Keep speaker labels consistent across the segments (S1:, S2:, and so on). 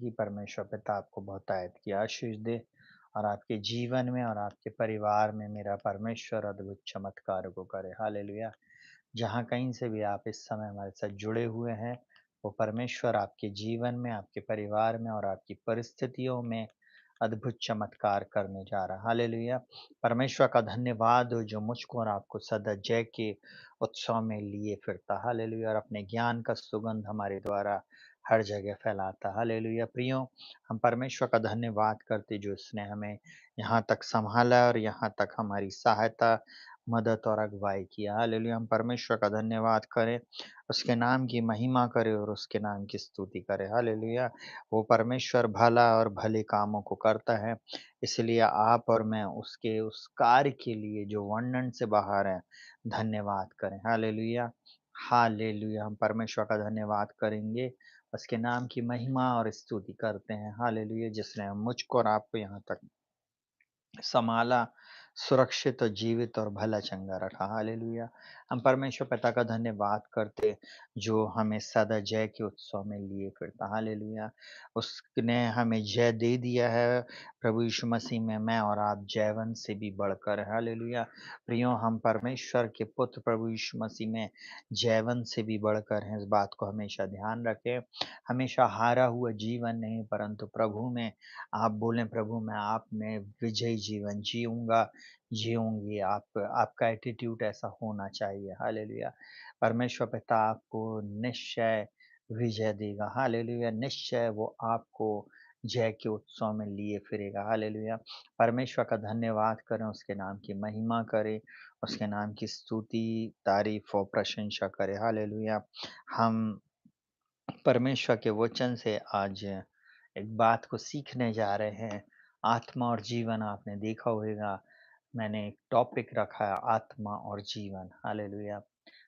S1: कि परमेश्वर पिता आपको बहुतायत की आशीष दे और आपके जीवन में और आपके परिवार में मेरा परमेश्वर अद्भुत चमत्कार को करे। हालेलुया। जहाँ कहीं से भी आप इस समय हमारे साथ जुड़े हुए हैं, वो परमेश्वर आपके जीवन में, आपके परिवार में और आपकी परिस्थितियों में अद्भुत चमत्कार करने जा रहा है। हालेलुया। परमेश्वर का धन्यवाद हो जो मुझको और आपको सदा जय के उत्सव में लिए फिरता। हालेलुया। और अपने ज्ञान का सुगंध हमारे द्वारा हर जगह फैलाता। हालेलुया। प्रियो, हम परमेश्वर का धन्यवाद करते जो इसने हमें यहाँ तक संभाला और यहाँ तक हमारी सहायता, मदद और अगुवाई किया। हालेलुया। हम परमेश्वर का धन्यवाद करें, उसके नाम की महिमा करें और उसके नाम की स्तुति करें। हालेलुया। वो परमेश्वर भला और भले कामों को करता है, इसलिए आप और मैं उसके उस कार्य के लिए जो वर्णन से बाहर है, धन्यवाद करें। हालेलुया। हालेलुया। हम परमेश्वर का धन्यवाद करेंगे, उसके नाम की महिमा और स्तुति करते हैं। हालेलुया। जिसने मुझको और आपको यहाँ तक संभाला, सुरक्षित और जीवित और भला चंगा रखा। हालेलुया। हम परमेश्वर पिता का धन्यवाद करते जो हमें सदा जय के उत्सव में लिए फिरता। हालेलुया। उसने हमें जय दे दिया है प्रभु यीशु मसीह में, मैं और आप जयवंत से भी बढ़कर। हालेलुया। प्रियो, हम परमेश्वर के पुत्र प्रभु यीशु मसीह में जयवंत से भी बढ़कर हैं, इस बात को हमेशा ध्यान रखें। हमेशा हारा हुआ जीवन नहीं, परंतु प्रभु में आप बोलें, प्रभु मैं आप में विजयी जीवन जीऊँगा, जीऊँगी। आप आपका एटीट्यूड ऐसा होना चाहिए। हालेलुया। परमेश्वर पिता आपको निश्चय विजय देगा। हालेलुया। निश्चय वो आपको जय के उत्सव में लिए फिरेगा। हालेलुया। परमेश्वर का धन्यवाद करें, उसके नाम की महिमा करें, उसके नाम की स्तुति, तारीफ़ और प्रशंसा करें। हालेलुया। हम परमेश्वर के वचन से आज एक बात को सीखने जा रहे हैं। आत्मा और जीवन, आपने देखा होगा मैंने एक टॉपिक रखा है, आत्मा और जीवन। हालेलुया।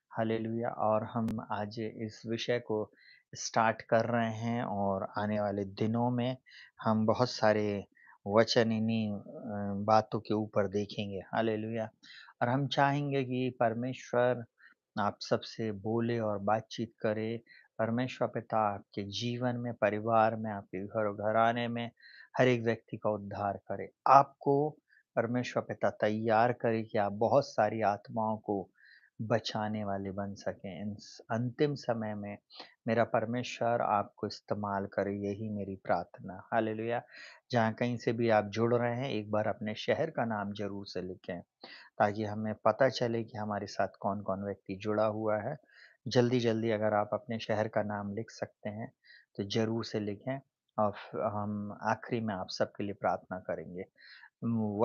S1: हालेलुया। और हम आज इस विषय को स्टार्ट कर रहे हैं और आने वाले दिनों में हम बहुत सारे वचन इन्हीं बातों के ऊपर देखेंगे। हालेलुया। और हम चाहेंगे कि परमेश्वर आप सबसे बोले और बातचीत करे। परमेश्वर पिता आपके जीवन में, परिवार में, आपके घराने में हर एक व्यक्ति का उद्धार करे। आपको परमेश्वर पिता तैयार करे कि आप बहुत सारी आत्माओं को बचाने वाले बन सकें। अंतिम समय में मेरा परमेश्वर आपको इस्तेमाल करे, यही मेरी प्रार्थना। हालेलुया। जहाँ कहीं से भी आप जुड़ रहे हैं, एक बार अपने शहर का नाम ज़रूर से लिखें, ताकि हमें पता चले कि हमारे साथ कौन-कौन व्यक्ति जुड़ा हुआ है। जल्दी-जल्दी अगर आप अपने शहर का नाम लिख सकते हैं, तो ज़रूर से लिखें और हम आखिरी में आप सबके लिए प्रार्थना करेंगे।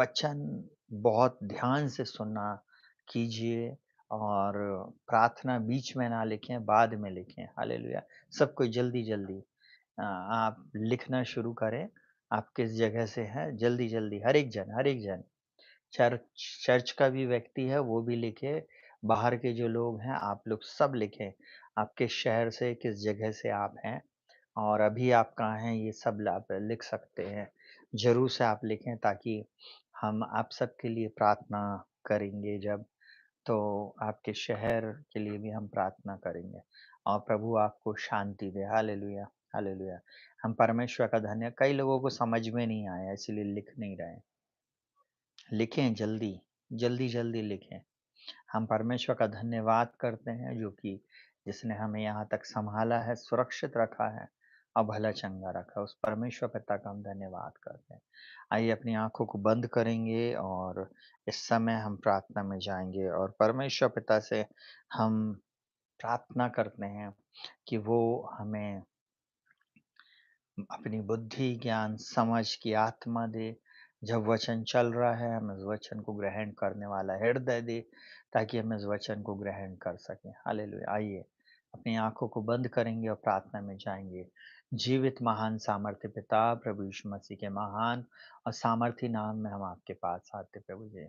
S1: वचन बहुत ध्यान से सुनना कीजिए और प्रार्थना बीच में ना लिखें, बाद में लिखें। हालेलुया। सब कोई जल्दी-जल्दी आप लिखना शुरू करें। आप किस जगह से हैं, जल्दी-जल्दी हर एक जन चर्च चर्च का भी व्यक्ति है वो भी लिखे, बाहर के जो लोग हैं आप लोग सब लिखें। आप किस शहर से, किस जगह से आप हैं और अभी आप कहाँ हैं, ये सब आप लिख सकते हैं। ज़रूर से आप लिखें, ताकि हम आप सबके लिए प्रार्थना करेंगे जब, तो आपके शहर के लिए भी हम प्रार्थना करेंगे और प्रभु आपको शांति दे। हालेलुया। हालेलुया। हम परमेश्वर का कई लोगों को समझ में नहीं आया, इसलिए लिख नहीं रहे हैं। लिखें जल्दी, जल्दी-जल्दी लिखें। हम परमेश्वर का धन्यवाद करते हैं जो कि जिसने हमें यहाँ तक सँभाला है, सुरक्षित रखा है और भला-चंगा रखा है। उस परमेश्वर पिता का हम धन्यवाद करते हैं। आइए अपनी आँखों को बंद करेंगे और इस समय हम प्रार्थना में जाएँगे और परमेश्वर पिता से हम प्रार्थना करते हैं कि वो हमें अपनी बुद्धि, ज्ञान, समझ की आत्मा दे। जब वचन चल रहा है, हमें उस वचन को ग्रहण करने वाला हृदय दे, ताकि हम इस वचन को ग्रहण कर सकें। हालेलुया। आइए अपनी आँखों को बंद करेंगे और प्रार्थना में जाएँगे। जीवित महान सामर्थ्य पिता, प्रभु यीशु मसीह के महान और सामर्थी नाम में हम आपके पास आते प्रभु जी।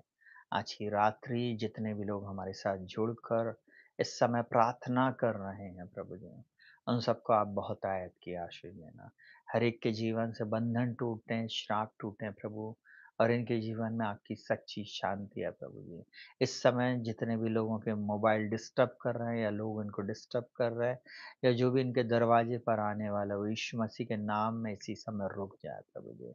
S1: आज की रात्रि जितने भी लोग हमारे साथ जुड़कर इस समय प्रार्थना कर रहे हैं प्रभु जी, उन सबको आप बहुतायत की आशीष देना। हर एक के जीवन से बंधन टूटें, श्राप टूटें प्रभु, और इनके जीवन में आपकी सच्ची शांति है प्रभु जी। इस समय जितने भी लोगों के मोबाइल डिस्टर्ब कर रहे हैं या लोग इनको डिस्टर्ब कर रहे हैं या जो भी इनके दरवाजे पर आने वाला है, वो यीशु मसीह के नाम में इसी समय रुक जाए प्रभु जी।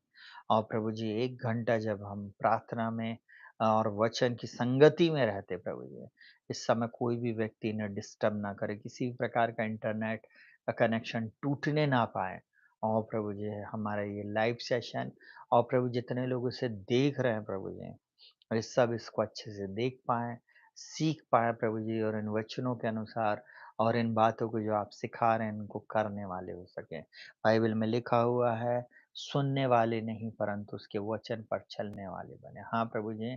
S1: और प्रभु जी 1 घंटा जब हम प्रार्थना में और वचन की संगति में रहते प्रभु जी, इस समय कोई भी व्यक्ति इन्हें डिस्टर्ब ना करे, किसी भी प्रकार का इंटरनेट का कनेक्शन टूटने ना पाए। और प्रभु जी हमारा ये लाइव सेशन और प्रभु जितने लोग इसे देख रहे हैं प्रभु जी, और ये सब इसको अच्छे से देख पाएँ, सीख पाएँ प्रभु जी और इन वचनों के अनुसार और इन बातों को जो आप सिखा रहे हैं, इनको करने वाले हो सकें। बाइबल में लिखा हुआ है, सुनने वाले नहीं परंतु उसके वचन पर चलने वाले बने। हाँ प्रभु जी,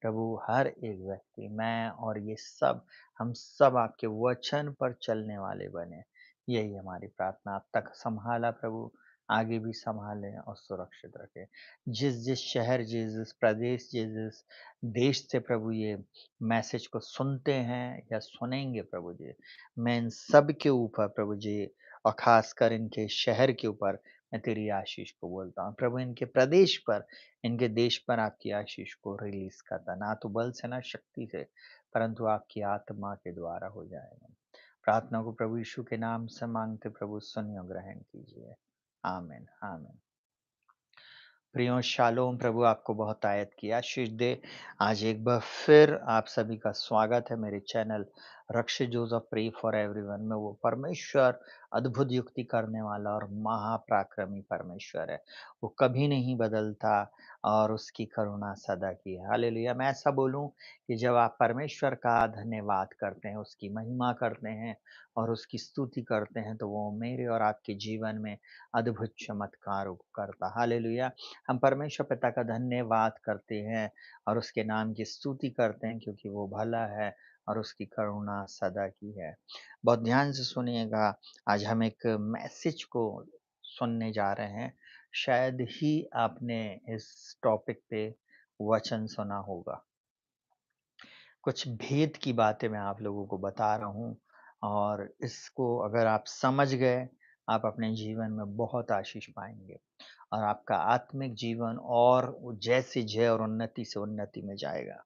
S1: प्रभु हर एक व्यक्ति, मैं और ये सब, हम सब आपके वचन पर चलने वाले बने। यही हमारी प्रार्थना। अब तक सँभाला प्रभु, आगे भी सँभालें और सुरक्षित रखें। जिस-जिस शहर, जिस-जिस प्रदेश, जिस-जिस देश से प्रभु ये मैसेज को सुनते हैं या सुनेंगे प्रभु जी, मैं इन सब के ऊपर प्रभु जी और ख़ासकर इनके शहर के ऊपर मैं तेरी आशीष को बोलता हूँ। प्रभु इनके प्रदेश पर, इनके देश पर आपकी आशीष को रिलीज़ करता, ना तो बल से, ना शक्ति से, परंतु आपकी आत्मा के द्वारा हो जाएगा। प्रार्थना को प्रभु यीशु के नाम से माँगते प्रभु सुनिए और ग्रहण कीजिए। आमीन, आमीन। प्रियो शालोम, प्रभु आपको बहुत आयत की आशीष दे। आज एक बार फिर आप सभी का स्वागत है मेरे channel Rakshit Joseph pray for everyone में। वो परमेश्वर अद्भुत युक्ति करने वाला और महापराक्रमी परमेश्वर है। वो कभी नहीं बदलता और उसकी करुणा सदा की है। हालेलुया। मैं ऐसा बोलूं कि जब आप परमेश्वर का धन्यवाद करते हैं, उसकी महिमा करते हैं और उसकी स्तुति करते हैं, तो वो मेरे और आपके जीवन में अद्भुत चमत्कारों को करता। हालेलुया। हम परमेश्वर पिता का धन्यवाद करते हैं और उसके नाम की स्तुति करते हैं क्योंकि वो भला है और उसकी करुणा सदा की है। बहुत ध्यान से सुनिएगा, आज हम एक मैसेज को सुनने जा रहे हैं। शायद ही आपने इस टॉपिक पे वचन सुना होगा। कुछ भेद की बातें मैं आप लोगों को बता रहा हूँ और इसको अगर आप समझ गए, आप अपने जीवन में बहुत आशीष पाएँगे। और आपका आत्मिक जीवन और जय से जय और उन्नति से उन्नति में जाएगा।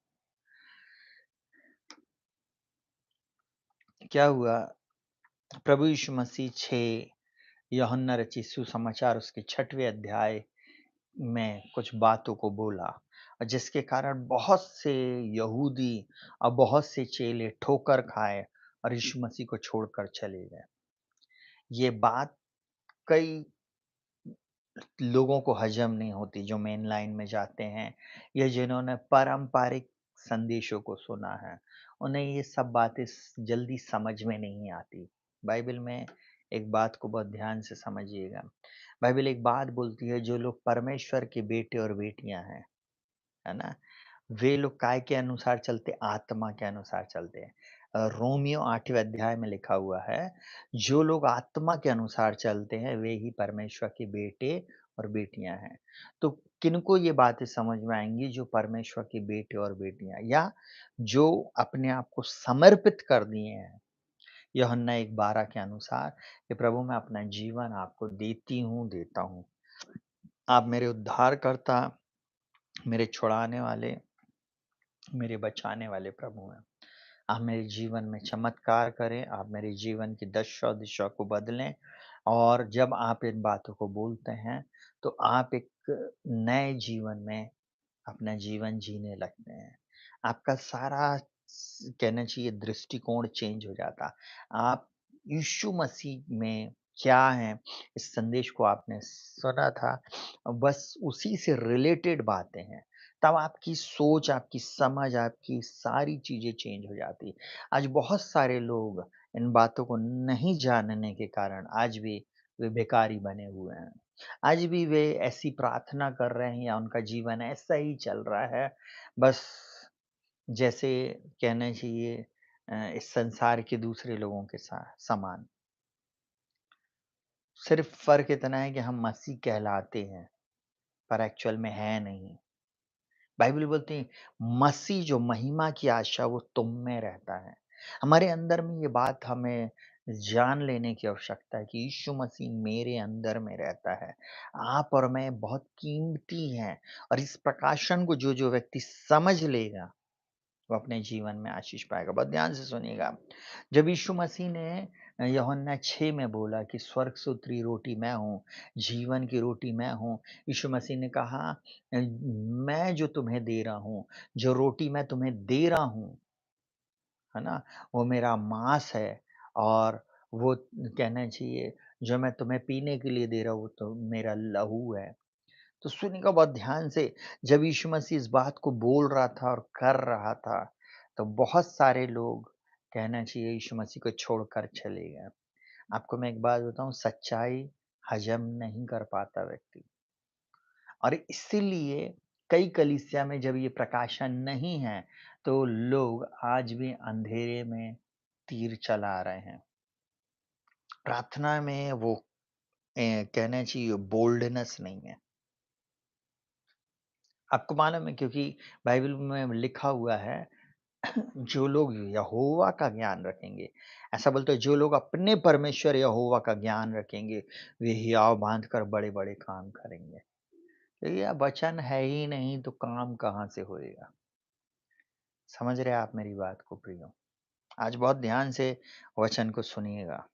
S1: क्या हुआ? प्रभु यीशु मसीह 6 यूहन्ना रचित सुसमाचार उसके 6वें अध्याय में कुछ बातों को बोला और जिसके कारण बहुत से यहूदी और बहुत से चेले ठोकर खाए और यीशु मसीह को छोड़कर चले गए। ये बात कई लोगों को हजम नहीं होती जो मेन लाइन में जाते हैं या जिन्होंने पारंपरिक संदेशों को सुना है, उन्हें ये सब बातें जल्दी समझ में नहीं आती। बाइबल में एक बात को बहुत ध्यान से समझिएगा। बाइबल एक बात बोलती है, जो लोग परमेश्वर के बेटे और बेटियां हैं, है ना, वे लोग काय के अनुसार चलते, आत्मा के अनुसार चलते हैं। रोमियो 8वें अध्याय में लिखा हुआ है, जो लोग आत्मा के अनुसार चलते हैं वे ही परमेश्वर के बेटे और बेटियां हैं। तो किनको ये बातें समझ में आएंगी? जो परमेश्वर के बेटे और बेटियां या जो अपने आप को समर्पित कर दिए हैं यूहन्ना 1:12 के अनुसार कि प्रभु मैं अपना जीवन आपको देती हूँ, देता हूँ। आप मेरे उद्धारकर्ता, मेरे छुड़ाने वाले, मेरे बचाने वाले प्रभु हैं। आप मेरे जीवन में चमत्कार करें, आप मेरे जीवन की दशा दिशा को बदलें और जब आप इन बातों को बोलते हैं, तो आप एक नए जीवन में अपना जीवन जीने लगते हैं। आपका सारा कहना चाहिए दृष्टिकोण चेंज हो जाता। आप यीशु मसीह में क्या हैं, इस संदेश को आपने सुना था, बस उसी से रिलेटेड बातें हैं। तब आपकी सोच, आपकी समझ, आपकी सारी चीज़ें चेंज हो जाती। आज बहुत सारे लोग इन बातों को नहीं जानने के कारण आज भी वे बेकारी बने हुए हैं। आज भी वे ऐसी प्रार्थना कर रहे हैं या उनका जीवन ऐसा ही चल रहा है, बस जैसे कहना चाहिए इस संसार के दूसरे लोगों के समान। सिर्फ फ़र्क इतना है कि हम मसीह कहलाते हैं, पर एक्चुअल में है नहीं। बाइबल बोलती है, मसीह जो महिमा की आशा वो तुम में रहता है। हमारे अंदर में ये बात हमें जान लेने की आवश्यकता है कि यीशु मसीह मेरे अंदर में रहता है। आप और मैं बहुत कीमती हैं और इस प्रकाशन को जो-जो व्यक्ति समझ लेगा, वो अपने जीवन में आशीष पाएगा। बहुत ध्यान से सुनिएगा। जब यीशु मसीह ने यूहन्ना 6 में बोला कि स्वर्ग से उतरी रोटी मैं हूँ, जीवन की रोटी मैं हूँ। यीशु मसीह ने कहा मैं जो तुम्हें दे रहा हूँ, जो रोटी मैं तुम्हें दे रहा हूँ, है ना? वो मेरा माँस है और वो कहना चाहिए जो मैं तुम्हें पीने के लिए दे रहा हूँ, वो तो मेरा लहू है। तो सुनिएगा बहुत ध्यान से, जब यीशु मसीह इस बात को बोल रहा था और कर रहा था, तो बहुत सारे लोग कहना चाहिए यीशु मसीह को छोड़कर चले गए। आपको मैं एक बात बताऊँ, सच्चाई हज़म नहीं कर पाता व्यक्ति और इसीलिए कई कलीसिया में जब ये प्रकाशन नहीं है, तो लोग आज भी अंधेरे में तीर चला रहे हैं। प्रार्थना में वो कहना चाहिए बोल्डनेस नहीं है। आपको मालूम है क्योंकि बाइबल में लिखा हुआ है जो लोग यहोवा का ज्ञान रखेंगे, ऐसा बोलते हैं जो लोग अपने परमेश्वर यहोवा का ज्ञान रखेंगे, वे हियाव बाँधकर बड़े-बड़े काम करेंगे। तो ये वचन है ही नहीं तो काम कहाँ से होएगा? समझ रहे हैं आप मेरी बात को प्रियो? आज बहुत ध्यान से वचन को सुनिएगा।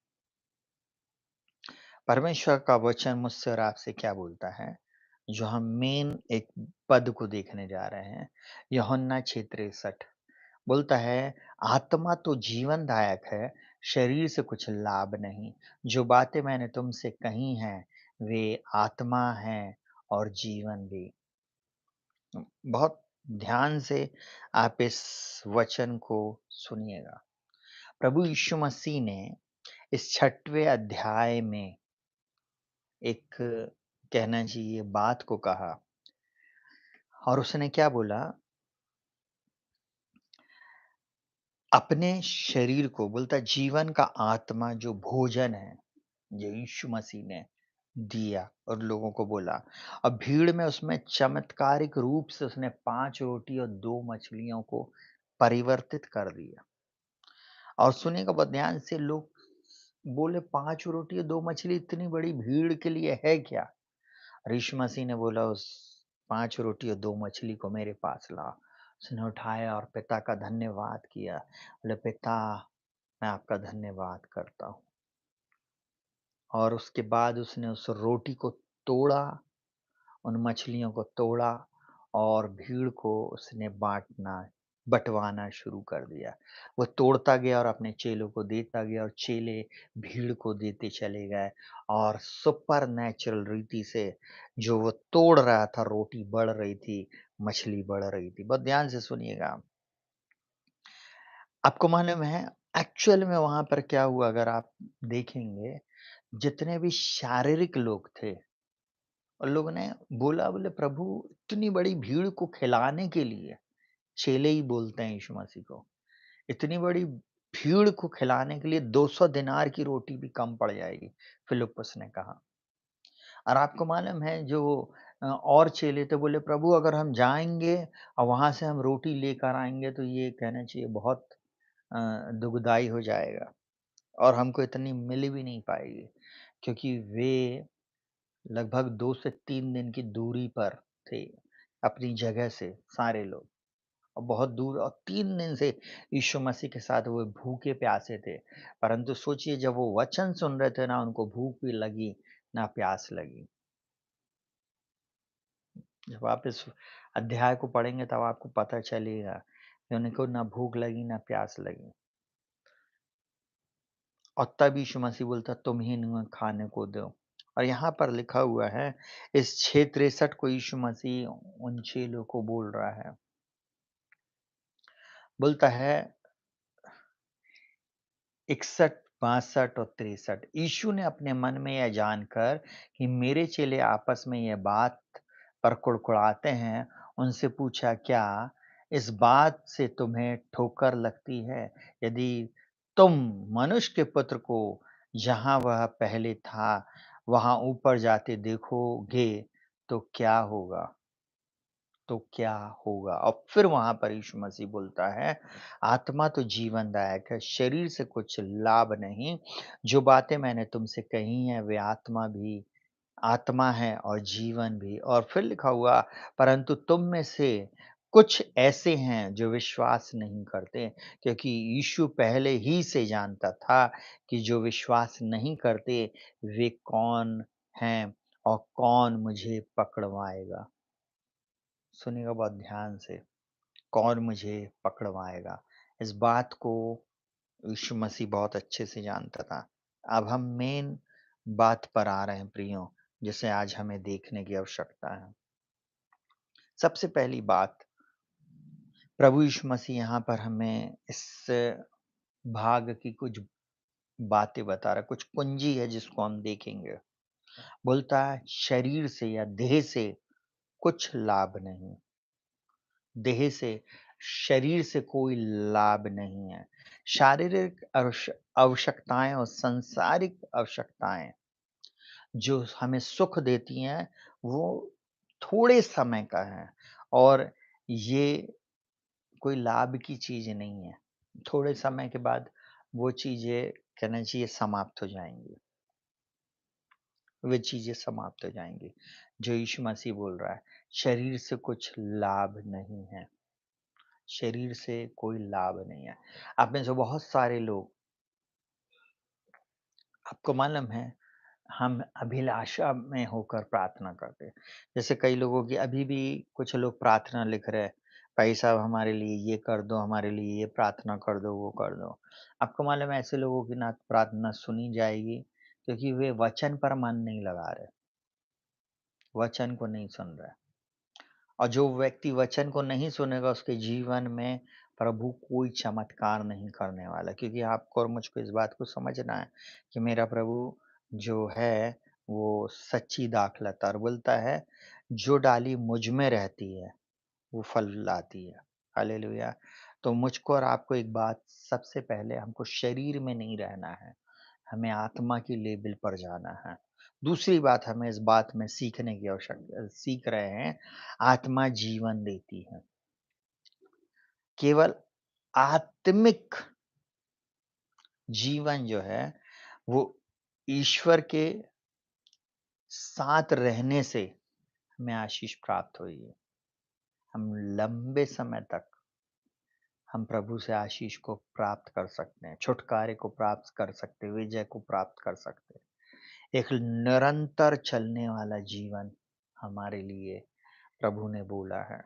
S1: परमेश्वर का वचन मुझसे और आपसे क्या बोलता है? जो हम मेन एक पद को देखने जा रहे हैं, यूहन्ना 6:63 बोलता है, आत्मा तो जीवनदायक है, शरीर से कुछ लाभ नहीं। जो बातें मैंने तुमसे कही हैं, वे आत्मा हैं और जीवन भी। बहुत ध्यान से आप इस वचन को सुनिएगा। प्रभु यीशु मसीह ने इस 6वें अध्याय में एक कहना चाहिए बात को कहा और उसने क्या बोला, अपने शरीर को बोलता है जीवन का आत्मा जो भोजन है, ये यीशु मसीह ने दिया और लोगों को बोला। अब भीड़ में उसमें चमत्कारिक रूप से उसने 5 रोटी और 2 मछलियों को परिवर्तित कर दिया। और सुनिएगा बहुत ध्यान से, लोग बोले 5 रोटी और 2 मछली इतनी बड़ी भीड़ के लिए है क्या? और यीशु मसीह ने बोला उस 5 रोटी और 2 मछली को मेरे पास ला। उसने उठाया और पिता का धन्यवाद किया। बोले पिता, मैं आपका धन्यवाद करता हूँ। और उसके बाद उसने उस रोटी को तोड़ा, उन मछलियों को तोड़ा और भीड़ को उसने बँटवाना शुरू कर दिया। वो तोड़ता गया और अपने चेलों को देता गया और चेले भीड़ को देते चले गए और सुपरनैचुरल रीति से जो वो तोड़ रहा था, रोटी बढ़ रही थी, मछली बढ़ रही थी। बहुत ध्यान से सुनिएगा। आपको मालूम है एक्चुअल में वहाँ पर क्या हुआ, अगर आप देखेंगे, जितने भी शारीरिक लोग थे, उन लोगों ने बोला, बोले प्रभु इतनी बड़ी भीड़ को खिलाने के लिए, चेले ही बोलते हैं यीशु मसीह को, इतनी बड़ी भीड़ को खिलाने के लिए 200 दिनार की रोटी भी कम पड़ जाएगी, फिलिप्पुस ने कहा। और आपको मालूम है जो और चेले थे, बोले प्रभु अगर हम जाएँगे और वहाँ से हम रोटी लेकर आएँगे तो ये कहना चाहिए बहुत दुखदाई हो जाएगा और हमको इतनी मिल भी नहीं पाएगी, क्योंकि वे लगभग 2 से 3 दिन की दूरी पर थे अपनी जगह से सारे लोग, और बहुत दूर, और 3 दिन से यीशु मसीह के साथ वो भूखे प्यासे थे। परंतु सोचिए जब वो वचन सुन रहे थे ना उनको भूख भी लगी, ना प्यास लगी। जब आप इस अध्याय को पढ़ेंगे तब आपको पता चलेगा कि उनको ना भूख लगी ना प्यास लगी। और तब यीशु मसीह बोलता तुम ही इन्हें खाने को दो। और यहाँ पर लिखा हुआ है इस 6:63 को यीशु मसीह उन चेलों को बोल रहा है। बोलता है 61, 62 और 63, यीशु ने अपने मन में यह जानकर कि मेरे चेले आपस में यह बात पर कुड़कुड़ाते हैं, उनसे पूछा, क्या इस बात से तुम्हें ठोकर लगती है? यदि तुम मनुष्य के पुत्र को जहाँ वह पहले था, वहाँ ऊपर जाते देखोगे, तो क्या होगा? तो क्या होगा? और फिर वहाँ पर यीशु मसीह बोलता है, आत्मा तो जीवनदायक है, शरीर से कुछ लाभ नहीं। जो बातें मैंने तुमसे कही हैं, वे आत्मा भी आत्मा है और जीवन भी। और फिर लिखा हुआ, परंतु तुम में से कुछ ऐसे हैं जो विश्वास नहीं करते, क्योंकि यीशु पहले ही से जानता था कि जो विश्वास नहीं करते वे कौन हैं और कौन मुझे पकड़वाएगा। सुनिएगा बहुत ध्यान से, कौन मुझे पकड़वाएगा। इस बात को यीशु मसीह बहुत अच्छे से जानता था। अब हम मेन बात पर आ रहे हैं प्रियो, जिसे आज हमें देखने की आवश्यकता है। सबसे पहली बात, प्रभु यीशु मसीह यहाँ पर हमें इस भाग की कुछ बातें बता रहा है, कुछ कुंजी है जिसको हम देखेंगे। बोलता है शरीर से या देह से कुछ लाभ नहीं, देह से, शरीर से कोई लाभ नहीं है। शारीरिक आवश्यकताएं और सांसारिक आवश्यकताएं जो हमें सुख देती हैं, वो थोड़े समय का है और ये कोई लाभ की चीज़ नहीं है। थोड़े समय के बाद वो चीज़ें कहना चाहिए समाप्त हो जाएँगी, वे चीज़ें समाप्त हो जाएँगी। जो यीशु मसीह बोल रहा है, शरीर से कुछ लाभ नहीं है, शरीर से कोई लाभ नहीं है। आप में से बहुत सारे लोग, आपको मालूम है, हम अभिलाषा में होकर प्रार्थना करते हैं। जैसे कई लोगों की अभी भी कुछ लोग प्रार्थना लिख रहे हैं, भाई साहब हमारे लिए ये कर दो, हमारे लिए ये प्रार्थना कर दो, वो कर दो। आपको मालूम है ऐसे लोगों की ना प्रार्थना सुनी जाएगी, क्योंकि वे वचन पर मन नहीं लगा रहे, वचन को नहीं सुन रहे। और जो व्यक्ति वचन को नहीं सुनेगा उसके जीवन में प्रभु कोई चमत्कार नहीं करने वाला, क्योंकि आपको और मुझको इस बात को समझना है कि मेरा प्रभु जो है वो सच्ची दाखलता और बोलता है, जो डाली मुझ में रहती है वो फल लाती है। हालेलुया। तो मुझको और आपको एक बात, सबसे पहले हमको शरीर में नहीं रहना है, हमें आत्मा की लेवल पर जाना है। दूसरी बात, हमें इस बात में सीखने की आवश्यकता, सीख रहे हैं, आत्मा जीवन देती है। केवल आत्मिक जीवन जो है वो ईश्वर के साथ रहने से हमें आशीष प्राप्त हुई है। हम लंबे समय तक हम प्रभु से आशीष को प्राप्त कर सकते हैं, छुटकारे को प्राप्त कर सकते हैं, विजय को प्राप्त कर सकते हैं। एक निरंतर चलने वाला जीवन हमारे लिए प्रभु ने बोला है।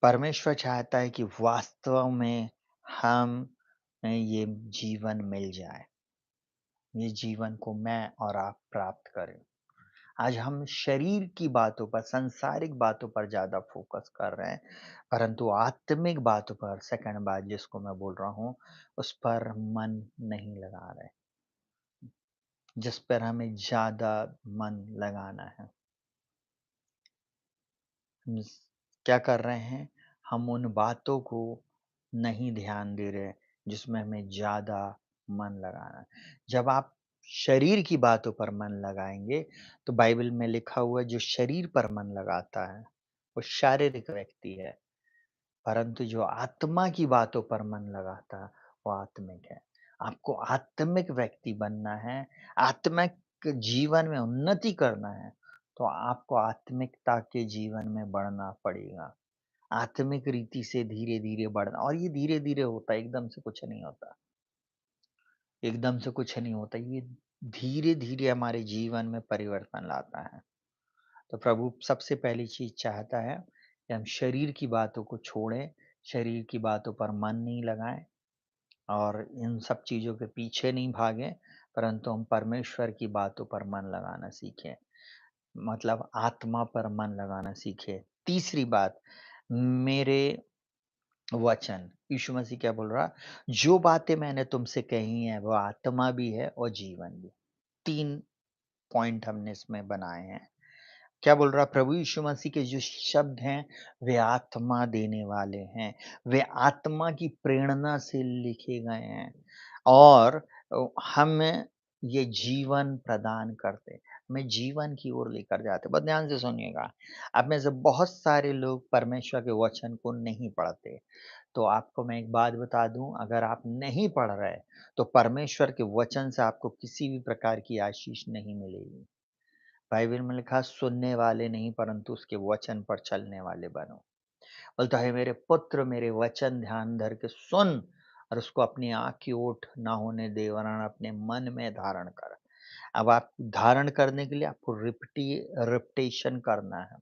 S1: परमेश्वर चाहता है कि वास्तव में हम ये जीवन मिल जाए, ये जीवन को मैं और आप प्राप्त करें। आज हम शरीर की बातों पर, सांसारिक बातों पर ज़्यादा फ़ोकस कर रहे हैं, परंतु आत्मिक बातों पर, सेकंड बात जिसको मैं बोल रहा हूँ, उस पर मन नहीं लगा रहे, जिस पर हमें ज़्यादा मन लगाना है। हम क्या कर रहे हैं? हम उन बातों को नहीं ध्यान दे रहे, जिसमें हमें ज़्यादा मन लगाना है। जब आप शरीर की बातों पर मन लगाएँगे, तो बाइबल में लिखा हुआ है, जो शरीर पर मन लगाता है, वो शारीरिक व्यक्ति है, परंतु जो आत्मा की बातों पर मन लगाता है, वो आत्मिक है। आपको आत्मिक व्यक्ति बनना है, आत्मिक जीवन में उन्नति करना है, तो आपको आत्मिकता के जीवन में बढ़ना पड़ेगा। आत्मिक रीति से धीरे-धीरे बढ़ना, और ये धीरे-धीरे होता है, एकदम से कुछ नहीं होता। एकदम से कुछ नहीं होता, ये धीरे-धीरे हमारे जीवन में परिवर्तन लाता है। तो प्रभु सबसे पहली चीज़ चाहता है कि हम शरीर की बातों को छोड़ें, शरीर की बातों पर मन नहीं लगाएँ और इन सब चीज़ों के पीछे नहीं भागें, परंतु हम परमेश्वर की बातों पर मन लगाना सीखें। मतलब आत्मा पर मन लगाना सीखें। तीसरी बात, मेरे वचन, यीशु मसीह क्या बोल रहा? जो बातें मैंने तुमसे कही हैं, वो आत्मा भी है और जीवन भी। 3 पॉइंट हमने इसमें बनाए हैं। क्या बोल रहा प्रभु यीशु मसीह के जो शब्द हैं, वे आत्मा देने वाले हैं। वे आत्मा की प्रेरणा से लिखे गए हैं और हमें ये जीवन प्रदान करते हैं, हमें जीवन की ओर लेकर जाते हैं। बहुत ध्यान से सुनिएगा। आप में से बहुत सारे लोग परमेश्वर के वचन को नहीं पढ़ते। तो आपको मैं एक बात बता दूँ, अगर आप नहीं पढ़ रहे, तो परमेश्वर के वचन से आपको किसी भी प्रकार की आशीष नहीं मिलेगी। बाइबल में लिखा है, सुनने वाले नहीं परंतु उसके वचन पर चलने वाले बनो। बोलता है, मेरे पुत्र मेरे वचन ध्यान धर के सुन और उसको अपनी आँख की ओट ना होने दे, वरन अपने मन में धारण कर। अब आप धारण करने के लिए आपको रिपिटेशन करना है।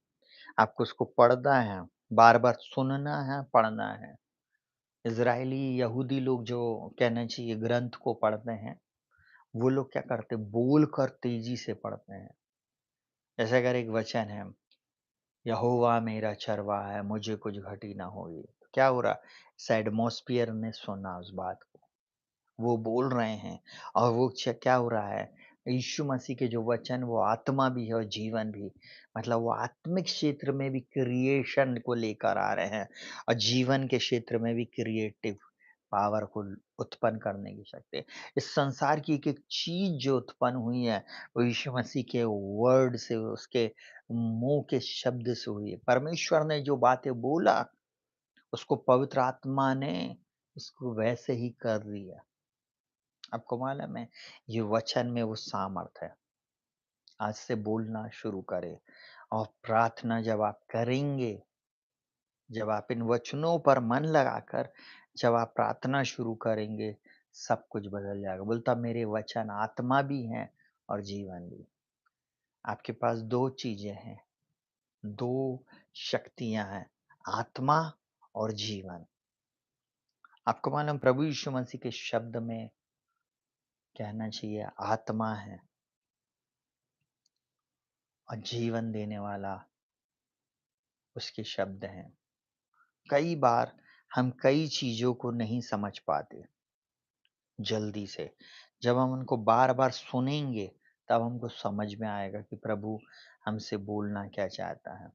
S1: आपको उसको पढ़ना है, बार-बार सुनना है, पढ़ना है। इज़राइली यहूदी लोग जो कहना चाहिए ग्रंथ को पढ़ते हैं, वो लोग क्या करते हैं, बोल कर तेज़ी से पढ़ते हैं। जैसे अगर एक वचन है, यहोवा मेरा चरवाहा है, मुझे कुछ घटी ना होई। क्या हो रहा? इस एटमॉस्फियर ने सुना उस बात को। वो बोल रहे हैं और वो क्या हो रहा है, यीशु मसीह के जो वचन वो आत्मा भी है और जीवन भी। मतलब वो आत्मिक क्षेत्र में भी क्रिएशन को लेकर आ रहे हैं और जीवन के क्षेत्र में भी क्रिएटिव पावर को उत्पन्न करने की शक्ति है। इस संसार की एक एक चीज जो उत्पन्न हुई है, वो यीशु मसीह के वर्ड से, उसके मुंह के शब्द से हुई है। परमेश्वर ने जो बातें बोला, उसको पवित्र आत्मा ने उसको वैसे ही कर दिया। आपको मालूम है, ये वचन में वो सामर्थ है। आज से बोलना शुरू करें और प्रार्थना जब आप करेंगे, जब आप इन वचनों पर मन लगाकर जब आप प्रार्थना शुरू करेंगे, सब कुछ बदल जाएगा। बोलता, मेरे वचन आत्मा भी हैं और जीवन भी। आपके पास 2 चीज़ें हैं, 2 शक्तियाँ हैं, आत्मा और जीवन। आपको मालूम, प्रभु यीशु मसीह के शब्द में कहना चाहिए आत्मा है और जीवन देने वाला उसके शब्द हैं। कई बार हम कई चीज़ों को नहीं समझ पाते जल्दी से। जब हम उनको बार-बार सुनेंगे, तब हमको समझ में आएगा कि प्रभु हमसे बोलना क्या चाहता है।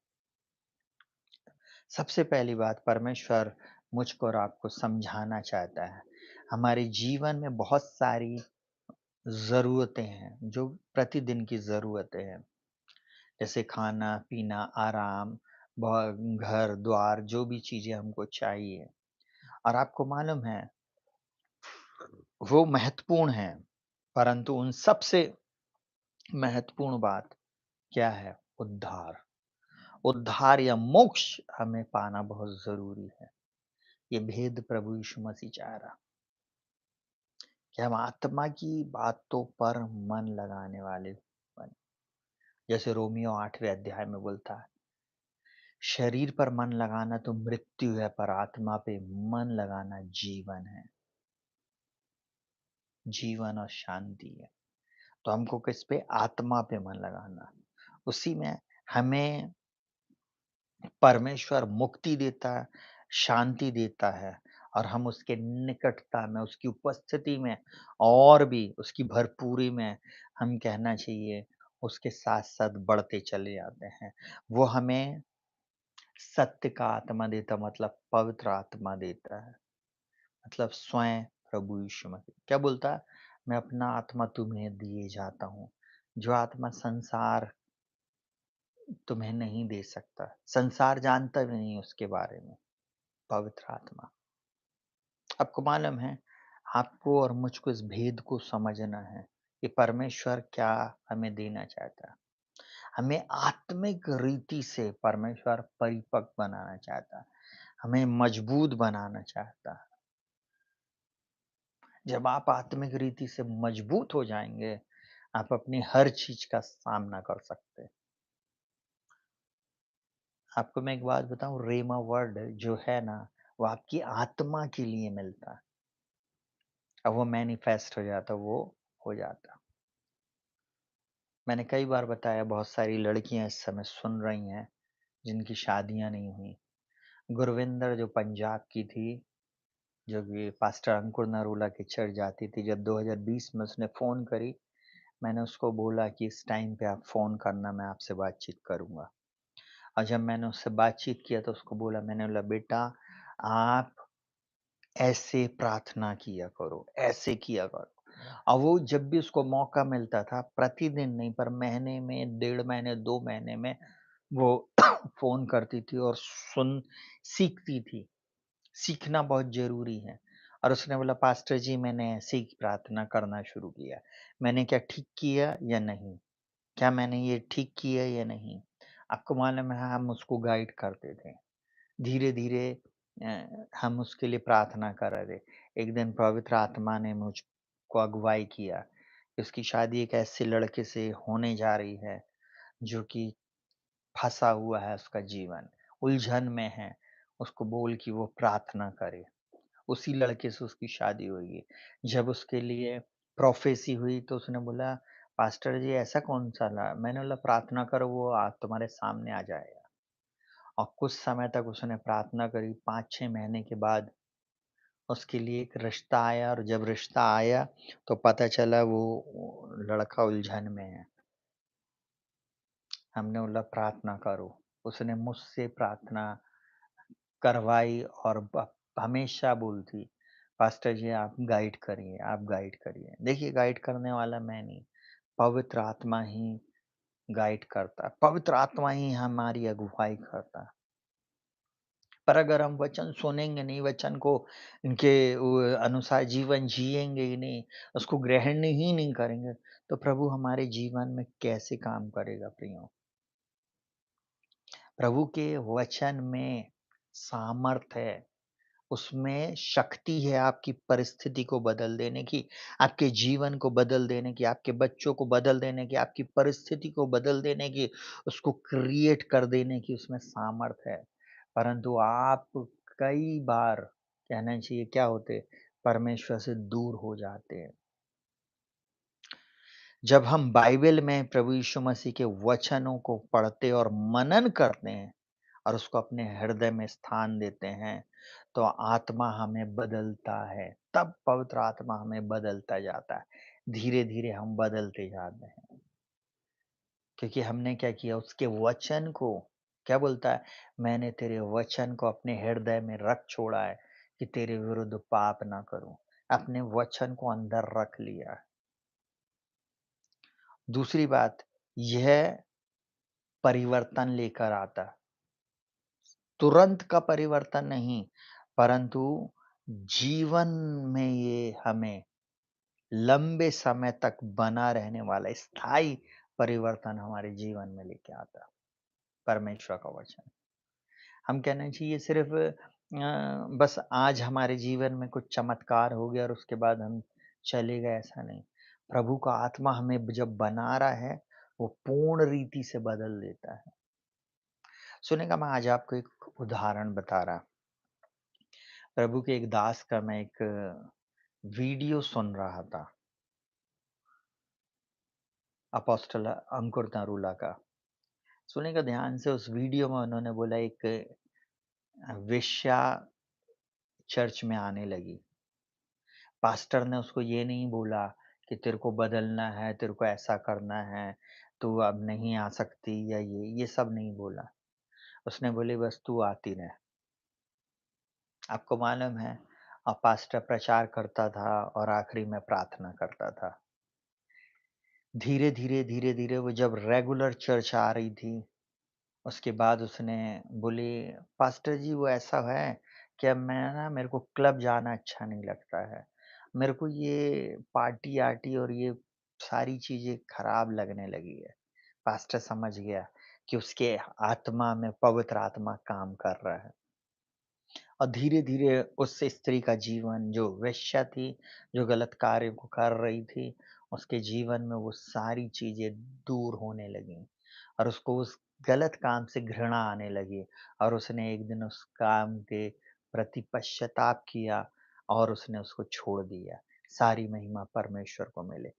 S1: सबसे पहली बात, परमेश्वर मुझको और आपको समझाना चाहता है। हमारे जीवन में बहुत सारी ज़रूरतें हैं, जो प्रतिदिन की ज़रूरतें हैं। जैसे खाना-पीना, आराम, घर-द्वार, जो भी चीज़ें हमको चाहिए। और आपको मालूम है, वो महत्वपूर्ण है, परंतु उन सबसे महत्वपूर्ण बात क्या है? उद्धार। उद्धार या मोक्ष हमें पाना बहुत ज़रूरी है। ये भेद प्रभु यीशु मसीह चाह रहा, कि हम आत्मा की बातों पर मन लगाने वाले बने। जैसे रोमियो 8वें अध्याय में बोलता है, शरीर पर मन लगाना तो मृत्यु है, पर आत्मा पे मन लगाना जीवन है, जीवन और शांति है। तो हमको किस पे? आत्मा पे मन लगाना। उसी में हमें परमेश्वर मुक्ति देता है, शांति देता है और हम उसके निकटता में, उसकी उपस्थिति में और भी उसकी भरपूरी में, हम कहना चाहिए उसके साथ-साथ बढ़ते चले जाते हैं। वो हमें सत्य का आत्मा देता, मतलब पवित्र आत्मा देता है। मतलब स्वयं प्रभु यीशु मसीह क्या बोलता है? मैं अपना आत्मा तुम्हें दिए जाता हूँ, जो आत्मा संसार तुम्हें नहीं दे सकता। संसार जानता भी नहीं उसके बारे में, पवित्र आत्मा। आपको मालूम है, आपको और मुझको इस भेद को समझना है कि परमेश्वर क्या हमें देना चाहता है। हमें आत्मिक रीति से परमेश्वर परिपक्व बनाना चाहता है, हमें मजबूत बनाना चाहता है। जब आप आत्मिक रीति से मजबूत हो जाएँगे, आप अपनी हर चीज़ का सामना कर सकते हैं। आपको मैं एक बात बताऊँ, रेमा वर्ड जो है ना, वो आपकी आत्मा के लिए मिलता है। अब वो मैनिफेस्ट हो जाता, वो हो जाता। मैंने कई बार बताया, बहुत सारी लड़कियां इस समय सुन रही हैं जिनकी शादियां नहीं हुई। गुरविंदर जो पंजाब की थी, जो कि पास्टर अंकुर नरूला के चर्च जाती थी, जब 2020 में उसने फ़ोन करी, मैंने उसको बोला कि इस टाइम पे आप फ़ोन करना, मैं आपसे बातचीत करूँगा। और जब मैंने उससे बातचीत किया तो उसको बोला, मैंने बोला, बेटा आप ऐसे प्रार्थना किया करो, ऐसे किया करो। और वो जब भी उसको मौका मिलता था, प्रतिदिन नहीं पर महीने में, 1.5 महीने, 2 महीने में वो फ़ोन करती थी और सीखती थी। सीखना बहुत ज़रूरी है। और उसने बोला पास्टर जी मैंने ऐसे ही प्रार्थना करना शुरू किया। मैंने क्या ठीक किया या नहीं? क्या मैंने ये ठीक किया या नहीं? आपको मालूम है हम उसको गाइड करते थे। धीरे-धीरे हम उसके लिए प्रार्थना कर रहे थे। एक दिन पवित्र आत्मा ने मुझको अगुवाई किया कि उसकी शादी एक ऐसे लड़के से होने जा रही है, जो कि फँसा हुआ है उसका जीवन, उलझन में है। उसको बोल कि वो प्रार्थना करे। उसी लड़के से उसकी शादी हुई। जब उसके लिए प्रोफ़ेसी हुई तो उसने बोला, "पास्टर जी ऐसा कौन-सा मैंने बोला प्रार्थना करो वो तुम्हारे सामने आ जाएगा। और कुछ समय तक उसने प्रार्थना करी, 5-6 महीने के बाद उसके लिए एक रिश्ता आया और जब रिश्ता आया तो पता चला वो लड़का उलझन में है। हमने बोला प्रार्थना करो। उसने मुझसे प्रार्थना करवाई और हमेशा बोलती, पास्टर जी आप गाइड करिए, आप गाइड करिए। देखिए गाइड करने वाला मैं नहीं, पवित्र आत्मा ही गाइड करता है, पवित्र आत्मा ही हमारी अगुवाई करता है। पर अगर हम वचन सुनेंगे नहीं, वचन को इनके अनुसार जीवन जिएंगे ही नहीं, उसको ग्रहण ही नहीं करेंगे, तो प्रभु हमारे जीवन में कैसे काम करेगा प्रियो? प्रभु के वचन में सामर्थ है। उसमें शक्ति है आपकी परिस्थिति को बदल देने की, आपके जीवन को बदल देने की, आपके बच्चों को बदल देने की, आपकी परिस्थिति को बदल देने की, उसको क्रिएट कर देने की उसमें सामर्थ है। परंतु आप कई बार कहना चाहिए क्या होते, परमेश्वर से दूर हो जाते हैं। जब हम बाइबल में प्रभु यीशु मसीह के वचनों को पढ़ते और मनन करते हैं और उसको अपने हृदय में स्थान देते हैं, तो आत्मा हमें बदलता है। तब पवित्र आत्मा हमें बदलता जाता है। धीरे-धीरे हम बदलते जाते हैं। क्योंकि हमने क्या किया उसके वचन को क्या बोलता है? मैंने तेरे वचन को अपने हृदय में रख छोड़ा है कि तेरे विरुद्ध पाप ना करूँ। अपने वचन को अंदर रख लिया है। दूसरी बात, यह परिवर्तन लेकर आता है। तुरंत का परिवर्तन नहीं, परंतु जीवन में ये हमें लंबे समय तक बना रहने वाला स्थायी परिवर्तन हमारे जीवन में लेके आता है, परमेश्वर का वचन। हम कहना चाहिए सिर्फ़ बस आज हमारे जीवन में कुछ चमत्कार हो गया और उसके बाद हम चले गए, ऐसा नहीं। प्रभु का आत्मा हमें जब बना रहा है, वो पूर्ण रीति से बदल देता है। सुनेगा मैं आज आपको एक उदाहरण बता रहा। प्रभु के एक दास का मैं एक वीडियो सुन रहा था, अपोस्टल अंकुर नरूला का। सुनिएगा ध्यान से उस वीडियो में उन्होंने बोला एक वेश्या चर्च में आने लगी। पास्टर ने उसको ये नहीं बोला कि तेरे को बदलना है, तेरे को ऐसा करना है, तू अब नहीं आ सकती या ये सब नहीं बोला। उसने बोली बस तू आती रह। आपको मालूम है पास्टर प्रचार करता था और आखिरी में प्रार्थना करता था। धीरे-धीरे, धीरे-धीरे वो जब रेगुलर चर्च आ रही थी, उसके बाद उसने बोली, "पास्टर जी वो ऐसा है कि अब मैं ना मेरे को क्लब जाना अच्छा नहीं लगता है। मेरे को ये पार्टी-आर्टी और ये सारी चीज़ें खराब लगने लगी है।" पास्टर समझ गया कि उसके आत्मा में पवित्र आत्मा काम कर रहा है। और धीरे-धीरे उस स्त्री का जीवन जो वेश्या थी, जो गलत कार्य को कर रही थी, उसके जीवन में वो सारी चीज़ें दूर होने लगीं और उसको उस गलत काम से घृणा आने लगी और उसने एक दिन उस काम के प्रति पश्चाताप किया और उसने उसको छोड़ दिया। सारी महिमा परमेश्वर को मिले।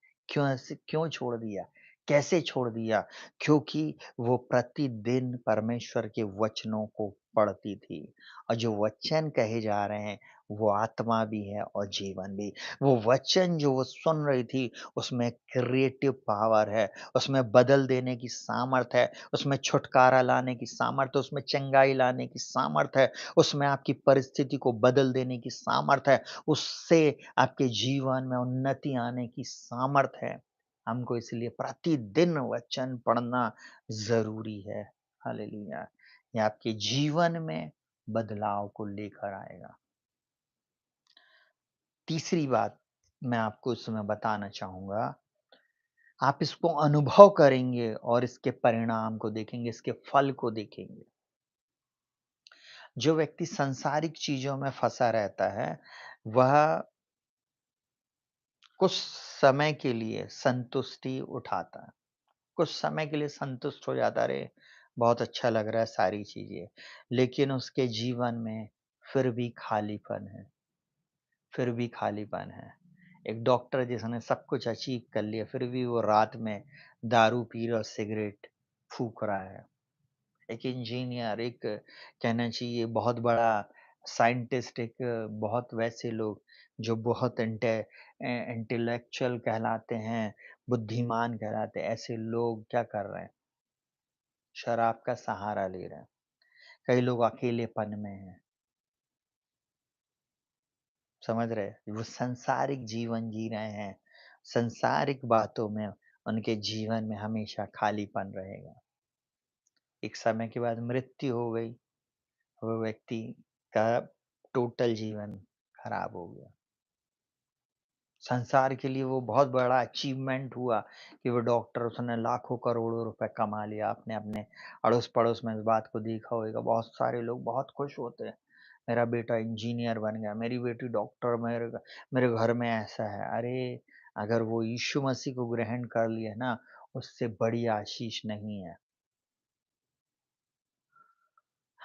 S1: क्यों छोड़ दिया? कैसे छोड़ दिया? क्योंकि वो प्रतिदिन परमेश्वर के वचनों को पढ़ती थी। और जो वचन कहे जा रहे हैं, वो आत्मा भी है और जीवन भी। वो वचन जो वो सुन रही थी, उसमें क्रिएटिव पावर है, उसमें बदल देने की सामर्थ है, उसमें छुटकारा लाने की सामर्थ है, उसमें चंगाई लाने की सामर्थ है, उसमें आपकी परिस्थिति को बदल देने की सामर्थ है, उससे आपके जीवन में उन्नति आने की सामर्थ है। हमको इसलिए प्रतिदिन वचन पढ़ना ज़रूरी है। हालेलुया! ये आपके जीवन में बदलाव को लेकर आएगा। तीसरी बात मैं आपको इसमें बताना चाहूँगा, आप इसको अनुभव करेंगे और इसके परिणाम को देखेंगे, इसके फल को देखेंगे। जो व्यक्ति सांसारिक चीज़ों में फँसा रहता है, वह कुछ समय के लिए संतुष्टि उठाता है। कुछ समय के लिए संतुष्ट हो जाता है, अरे! बहुत अच्छा लग रहा है सारी चीज़ें, लेकिन उसके जीवन में फिर भी खालीपन है, फिर भी खालीपन है। एक डॉक्टर जिसने सब कुछ अचीव कर लिया, फिर भी वो रात में दारू पी रहा और सिगरेट फूँक रहा है। एक इंजीनियर, एक कहना चाहिए बहुत बड़ा साइंटिस्ट, एक बहुत वैसे लोग जो बहुत इंटेलेक्चुअल कहलाते हैं, बुद्धिमान कहलाते हैं, ऐसे लोग क्या कर रहे हैं? शराब का सहारा ले रहे हैं। कई लोग अकेलेपन में हैं, समझ रहे हैं? वो सांसारिक जीवन जी रहे हैं, सांसारिक बातों में उनके जीवन में हमेशा खालीपन रहेगा। एक समय के बाद मृत्यु हो गई, वो व्यक्ति का टोटल जीवन खराब हो गया। संसार के लिए वो बहुत बड़ा अचीवमेंट हुआ कि वो डॉक्टर, उसने लाखों करोड़ों रुपए कमा लिया। आपने अपने अड़ोस-पड़ोस में इस बात को देखा होगा, बहुत सारे लोग बहुत खुश होते हैं। मेरा बेटा इंजीनियर बन गया, मेरी बेटी डॉक्टर, मेरे घर में ऐसा है। अरे! अगर वो यीशु मसीह को ग्रहण कर लिए ना, उससे बड़ी आशीष नहीं है।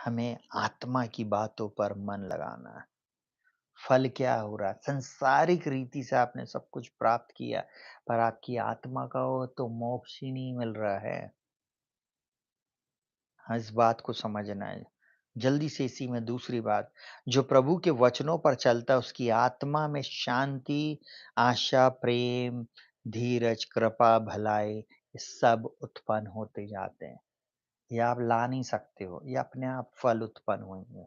S1: हमें आत्मा की बातों पर मन लगाना है। फल क्या हो रहा है? सांसारिक रीति से आपने सब कुछ प्राप्त किया, पर आपकी आत्मा का वो तो मोक्ष ही नहीं मिल रहा है। हाँ, इस बात को समझना है। जल्दी से इसी में दूसरी बात, जो प्रभु के वचनों पर चलता है, उसकी आत्मा में शांति, आशा, प्रेम, धीरज, कृपा, भलाई, ये सब उत्पन्न होते जाते हैं। ये आप ला नहीं सकते हो, ये अपने आप फल उत्पन्न होंगे।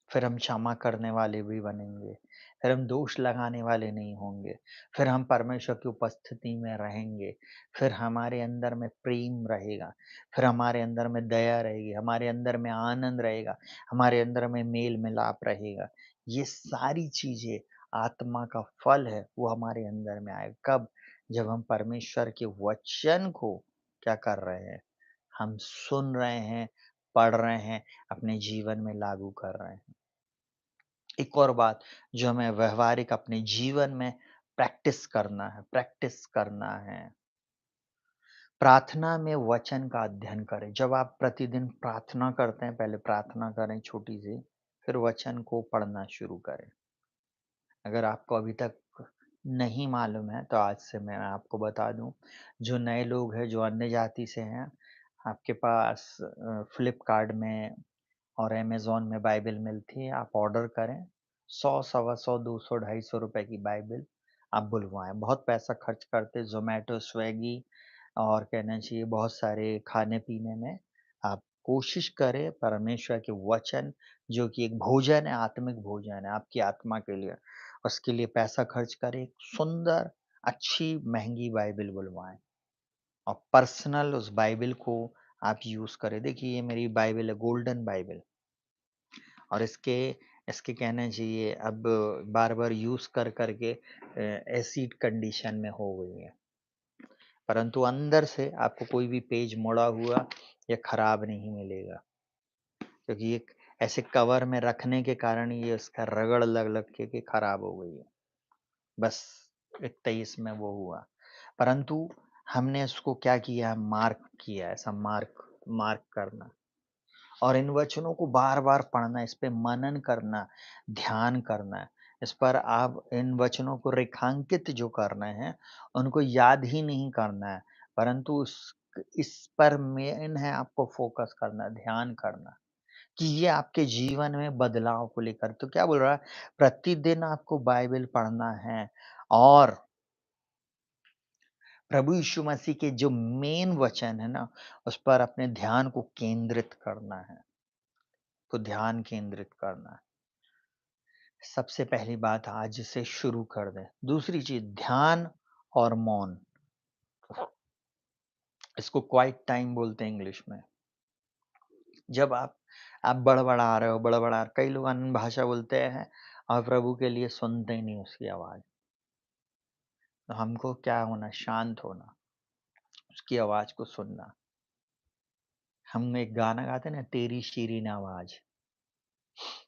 S1: फिर हम क्षमा करने वाले भी बनेंगे, फिर हम दोष लगाने वाले नहीं होंगे, फिर हम परमेश्वर की उपस्थिति में रहेंगे, फिर हमारे अंदर में प्रेम रहेगा, फिर हमारे अंदर में दया रहेगी, हमारे अंदर में आनंद रहेगा, हमारे अंदर में मेल-मिलाप रहेगा। ये सारी चीज़ें आत्मा का फल है, वो हमारे अंदर में आएगा। कब? जब हम परमेश्वर के वचन को क्या कर रहे हैं? हम सुन रहे हैं, पढ़ रहे हैं, अपने जीवन में लागू कर रहे हैं। एक और बात जो हमें व्यावहारिक अपने जीवन में प्रैक्टिस करना है। प्रार्थना में वचन का अध्ययन करें। जब आप प्रतिदिन प्रार्थना करते हैं, पहले प्रार्थना करें छोटी-सी, फिर वचन को पढ़ना शुरू करें। अगर आपको अभी तक नहीं मालूम है, तो आज से मैं आपको बता दूँ, जो नए लोग हैं, जो अन्य जाति से हैं, आपके पास फ्लिपकार्ट में और अमेज़न में बाइबल मिलती है, आप ऑर्डर करें। 100, सवा 100, 200, ₹250 की बाइबल आप बुलवाएँ। बहुत पैसा खर्च करते ज़ोमैटो, स्विगी और कहना चाहिए बहुत सारे खाने-पीने में। आप कोशिश करें परमेश्वर के वचन, जो कि एक भोजन है, आत्मिक भोजन है आपकी आत्मा के लिए, उसके लिए पैसा खर्च करें। एक सुंदर, अच्छी, महँगी बाइबल बुलवाएँ और पर्सनल उस बाइबल को आप यूज़ करें। देखिए, ये मेरी बाइबल है, गोल्डन बाइबल। और इसके इसके कहना चाहिए अब बार-बार यूज़ कर के एसिड कंडीशन में हो गई है। परंतु अंदर से आपको कोई भी पेज मुड़ा हुआ या खराब नहीं मिलेगा, क्योंकि एक ऐसे कवर में रखने के कारण ये उसका रगड़ लग-लग के खराब हो गई है। बस इतना ही इसमें वो हुआ। परंतु हमने उसको क्या किया, मार्क किया, ऐसा मार्क मार्क करना। और इन वचनों को बार-बार पढ़ना, इस पे मनन करना, ध्यान करना। इस पर आप इन वचनों को रेखांकित जो करने हैं, उनको याद ही नहीं करना है, परंतु इस पर मेन है आपको फ़ोकस करना, ध्यान करना कि ये आपके जीवन में बदलाव को लेकर, तो क्या बोल रहा है, प्रतिदिन आपको बाइबल पढ़ना है और प्रभु यीशु मसीह के जो मेन वचन है ना, उस पर अपने ध्यान को केंद्रित करना है। तो ध्यान केंद्रित करना है। सबसे पहली बात आज से शुरू कर दें। दूसरी चीज़ ध्यान और मौन, इसको क्वाइट टाइम बोलते हैं इंग्लिश में। जब आप बड़बड़ा रहे हो, कई लोग अन्य भाषा बोलते हैं और प्रभु के लिए सुनते ही नहीं उसकी आवाज़। तो हमको क्या होना, शांत होना, उसकी आवाज़ को सुनना। हम एक गाना गाते हैं ना, तेरी शीरीन आवाज़।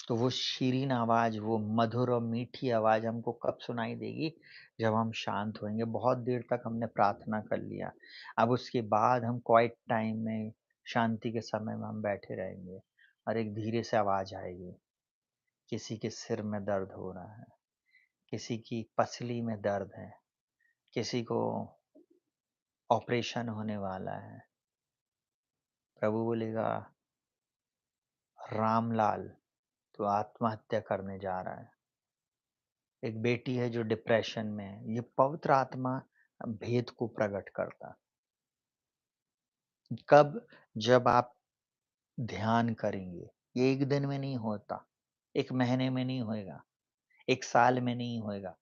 S1: तो वो शीरीन आवाज़, वो मधुर और मीठी आवाज़ हमको कब सुनाई देगी? जब हम शांत होएँगे। बहुत देर तक हमने प्रार्थना कर लिया। अब उसके बाद हम क्वाइट टाइम में, शांति के समय में हम बैठे रहेंगे और एक धीरे से आवाज़ आएगी। किसी के सिर में दर्द हो रहा है, किसी की पसली में दर्द है, किसी को ऑपरेशन होने वाला है। प्रभु बोलेगा, रामलाल, तू आत्महत्या करने जा रहा है। एक बेटी है जो डिप्रेशन में है। ये पवित्र आत्मा भेद को प्रकट करता। कब? जब आप ध्यान करेंगे। ये 1 दिन में नहीं होता, 1 महीने में नहीं होएगा, 1 साल में नहीं होएगा,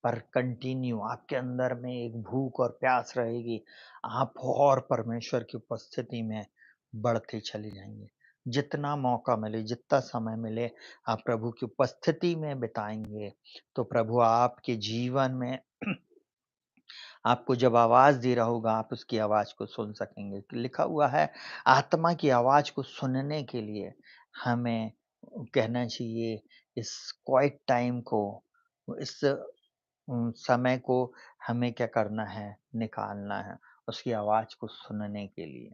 S1: पर कंटिन्यू आपके अंदर में एक भूख और प्यास रहेगी। आप और परमेश्वर की उपस्थिति में बढ़ते चले जाएँगे। जितना मौका मिले, जितना समय मिले, आप प्रभु की उपस्थिति में बिताएँगे, तो प्रभु आपके जीवन में आपको जब आवाज़ दे रहा होगा, आप उसकी आवाज़ को सुन सकेंगे। लिखा हुआ है, आत्मा की आवाज़ को सुनने के लिए हमें कहना चाहिए, इस क्वाइट टाइम को, इस समय को हमें क्या करना है, निकालना है, उसकी आवाज़ को सुनने के लिए।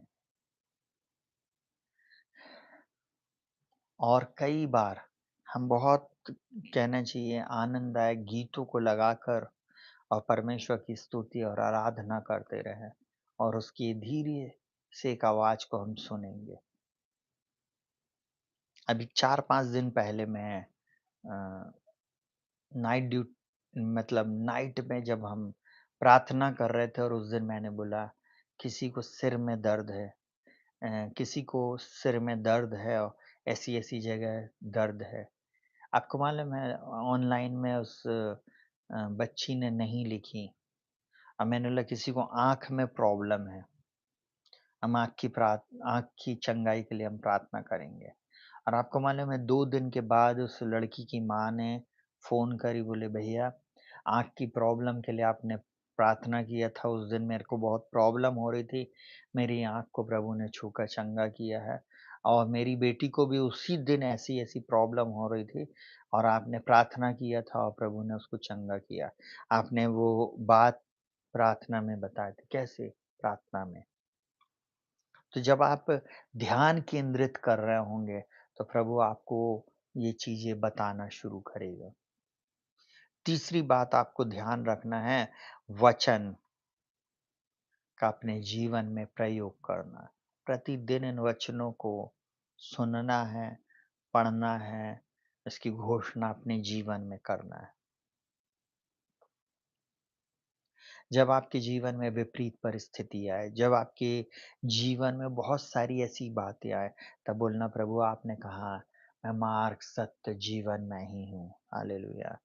S1: और कई बार हम बहुत, कहना चाहिए, आनंददायक गीतों को लगाकर और परमेश्वर की स्तुति और आराधना करते रहें और उसकी धीरे से एक आवाज़ को हम सुनेंगे। अभी 4-5 दिन पहले मैं अ, नाइट ड्यूट मतलब नाइट में जब हम प्रार्थना कर रहे थे और उस दिन मैंने बोला, किसी को सिर में दर्द है, किसी को सिर में दर्द है और ऐसी-ऐसी जगह दर्द है। आपको मालूम है, ऑनलाइन में उस बच्ची ने नहीं लिखी और मैंने बोला किसी को आँख में प्रॉब्लम है। हम आँख की चंगाई के लिए हम प्रार्थना करेंगे। और आपको मालूम है, 2 दिन के बाद उस लड़की की माँ ने फ़ोन करी, बोले भैया, आँख की प्रॉब्लम के लिए आपने प्रार्थना किया था, उस दिन मेरे को बहुत प्रॉब्लम हो रही थी। मेरी आँख को प्रभु ने छूकर चंगा किया है और मेरी बेटी को भी उसी दिन ऐसी-ऐसी प्रॉब्लम हो रही थी और आपने प्रार्थना किया था और प्रभु ने उसको चंगा किया। आपने वो बात प्रार्थना में बताई थी। कैसे? प्रार्थना में। तो जब आप ध्यान केंद्रित कर रहे होंगे, तो प्रभु आपको ये चीज़ें बताना शुरू करेगा। तीसरी बात आपको ध्यान रखना है, वचन का अपने जीवन में प्रयोग करना। प्रतिदिन इन वचनों को सुनना है, पढ़ना है, इसकी घोषणा अपने जीवन में करना है। जब आपके जीवन में विपरीत परिस्थिति आए, जब आपके जीवन में बहुत सारी ऐसी बातें आए, तब बोलना, प्रभु आपने कहा, मैं मार्ग, सत्य, जीवन मैं ही हूँ। हालेलुया।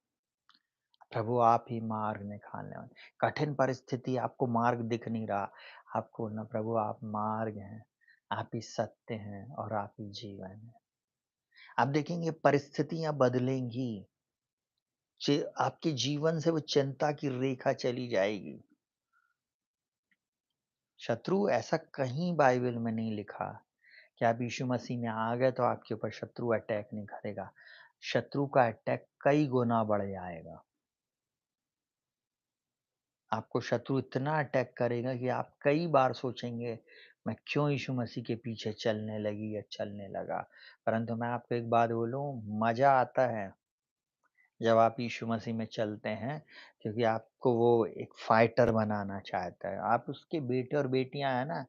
S1: प्रभु आप ही मार्ग निकालने वाले। कठिन परिस्थिति, आपको मार्ग दिख नहीं रहा, आपको बोलना, प्रभु आप मार्ग हैं, आप ही सत्य हैं और आप ही जीवन हैं। आप देखेंगे परिस्थितियाँ बदलेंगी, आपके जीवन से वो चिंता की रेखा चली जाएगी। शत्रु, ऐसा कहीं बाइबल में नहीं लिखा कि आप यीशु मसीह में आ गए तो आपके ऊपर शत्रु अटैक नहीं करेगा। शत्रु का अटैक कई गुना बढ़ जाएगा। आपको शत्रु इतना अटैक करेगा कि आप कई बार सोचेंगे, मैं क्यों यीशु मसीह के पीछे चलने लगी या चलने लगा। परंतु मैं आपको एक बात बोलूँ, मज़ा आता है जब आप यीशु मसीह में चलते हैं, क्योंकि आपको वो एक फाइटर बनाना चाहता है। आप उसके बेटे और बेटियाँ हैं ना,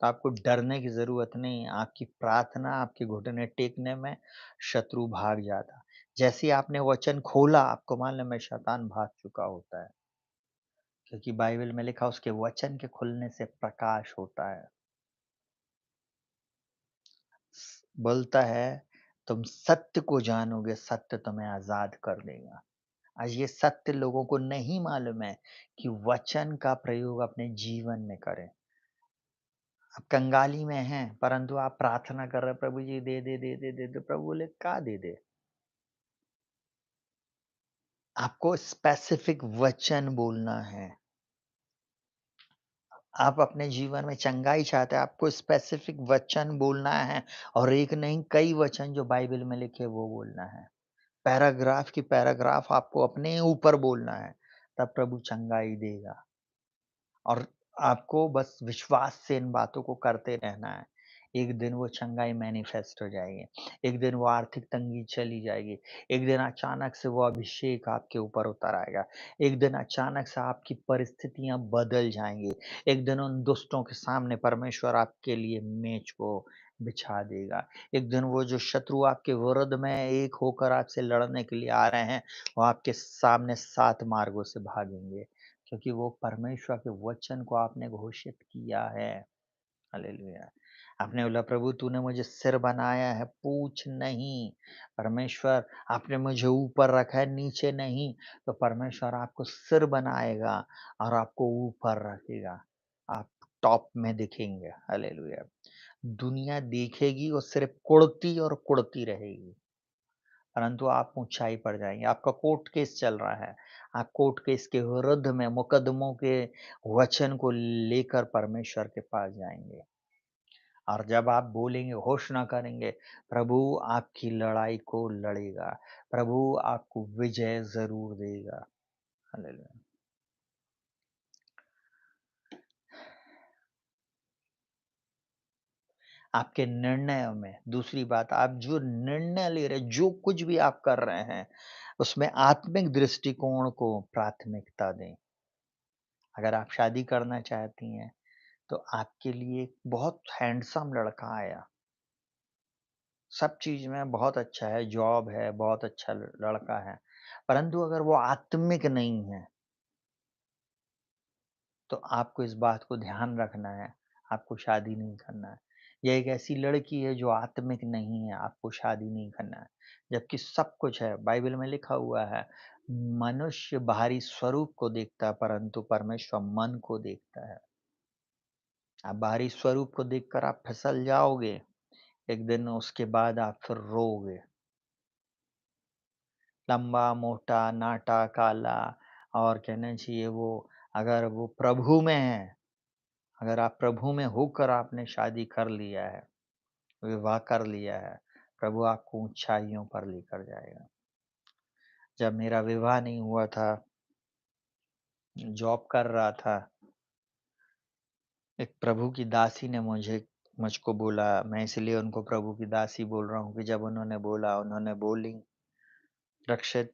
S1: तो आपको डरने की ज़रूरत नहीं। आपकी प्रार्थना, आपके घुटने टेकने में शत्रु भाग जाता। जैसे ही आपने वचन खोला, आपको मालूम है शैतान भाग चुका होता है। क्योंकि बाइबल में लिखा, उसके वचन के खुलने से प्रकाश होता है। बोलता है, तुम सत्य को जानोगे, सत्य तुम्हें आज़ाद कर देगा। आज ये सत्य लोगों को नहीं मालूम है कि वचन का प्रयोग अपने जीवन में करें। आप कंगाली में हैं, परंतु आप प्रार्थना कर रहे हैं, प्रभु जी दे दे, दे दे, दे दे। प्रभु बोले, का दे दे? आपको स्पेसिफिक वचन बोलना है। आप अपने जीवन में चंगाई चाहते हैं, आपको स्पेसिफिक वचन बोलना है और एक नहीं कई वचन जो बाइबल में लिखे वो बोलना है। पैराग्राफ की पैराग्राफ आपको अपने ऊपर बोलना है, तब प्रभु चंगाई देगा। और आपको बस विश्वास से इन बातों को करते रहना है। एक दिन वो चंगाई मैनिफेस्ट हो जाएगी, एक दिन वो आर्थिक तंगी चली जाएगी, एक दिन अचानक से वो अभिषेक आपके ऊपर उतर आएगा, एक दिन अचानक से आपकी परिस्थितियाँ बदल जाएँगी, एक दिन उन दुष्टों के सामने परमेश्वर आपके लिए मेज को बिछा देगा। एक दिन वो जो शत्रु आपके विरुद्ध में एक होकर आपसे लड़ने के लिए आ रहे हैं, वो आपके सामने 7 मार्गों से भागेंगे। क्योंकि वो परमेश्वर के वचन को आपने घोषित किया है। हालेलुया! आपने बोला प्रभु तूने मुझे सिर बनाया है, पूँछ नहीं। परमेश्वर आपने मुझे ऊपर रखा है, नीचे नहीं। तो परमेश्वर आपको सिर बनाएगा और आपको ऊपर रखेगा। आप टॉप में दिखेंगे। हालेलुया! दुनिया देखेगी और सिर्फ़ कुढ़ती और कुढ़ती रहेगी। परंतु आप ऊँचाई पर जाएँगे। आपका कोर्ट केस चल रहा है। आप कोर्ट केस के विरुद्ध में मुकदमों के वचन को लेकर परमेश्वर के पास जाएँगे। और जब आप बोलेंगे, घोषणा करेंगे, प्रभु आपकी लड़ाई को लड़ेगा। प्रभु आपको विजय ज़रूर देगा। हालेलुया! आपके निर्णयों में दूसरी बात आप जो निर्णय ले रहे हैं, जो कुछ भी आप कर रहे हैं, उसमें आत्मिक दृष्टिकोण को प्राथमिकता दें। अगर आप शादी करना चाहती हैं तो आपके लिए एक बहुत हैंडसम लड़का आया, सब चीज़ में बहुत अच्छा है, जॉब है, बहुत अच्छा लड़का है, परंतु अगर वो आत्मिक नहीं है, तो आपको इस बात को ध्यान रखना है, आपको शादी नहीं करना है। ये एक ऐसी लड़की है जो आत्मिक नहीं है, आपको शादी नहीं करना है। जबकि सब कुछ है, बाइबल में लिखा हुआ है, मनुष्य बाहरी स्वरूप को देखता है, परंतु परमेश्वर मन को देखता है। आप बाहरी स्वरूप को देखकर आप फिसल जाओगे। एक दिन उसके बाद आप फिर रोओगे। लंबा, मोटा, नाटा, काला और कहना चाहिए वो अगर वो प्रभु में है, अगर आप प्रभु में होकर आपने शादी कर लिया है, विवाह कर लिया है, प्रभु आपको ऊँचाइयों पर लेकर जाएगा। जब मेरा विवाह नहीं हुआ था, जॉब कर रहा था, एक प्रभु की दासी ने मुझको बोला, मैं इसलिए उनको प्रभु की दासी बोल रहा हूँ कि जब उन्होंने बोला, उन्होंने बोली, "रक्षित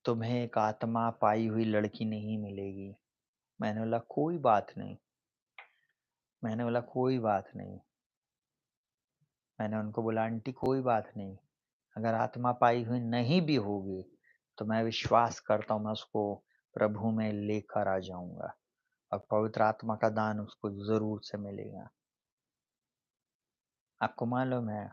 S1: तुम्हें एक आत्मा पाई हुई लड़की नहीं मिलेगी।" मैंने बोला कोई बात नहीं, मैंने बोला कोई बात नहीं। मैंने उनको बोला आंटी कोई बात नहीं, अगर आत्मा पाई हुई नहीं भी होगी, तो मैं विश्वास करता हूँ मैं उसको प्रभु में लेकर आ जाऊँगा और पवित्र आत्मा का दान उसको ज़रूर से मिलेगा। आपको मालूम है,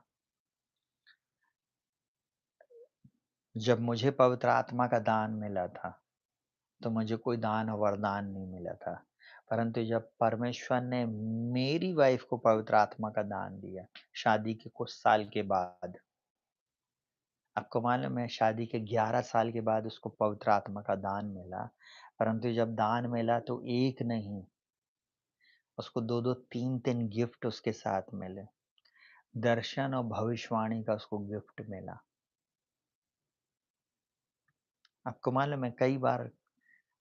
S1: जब मुझे पवित्र आत्मा का दान मिला था, तो मुझे कोई दान और वरदान नहीं मिला था। परंतु जब परमेश्वर ने मेरी वाइफ़ को पवित्र आत्मा का दान दिया, शादी के कुछ साल के बाद, आपको मालूम है शादी के 11 साल के बाद उसको पवित्र आत्मा का दान मिला, परंतु जब दान मिला तो 1 नहीं, उसको 2-2 3-3 गिफ्ट उसके साथ मिले। दर्शन और भविष्यवाणी का उसको गिफ्ट मिला। आपको मालूम है कई बार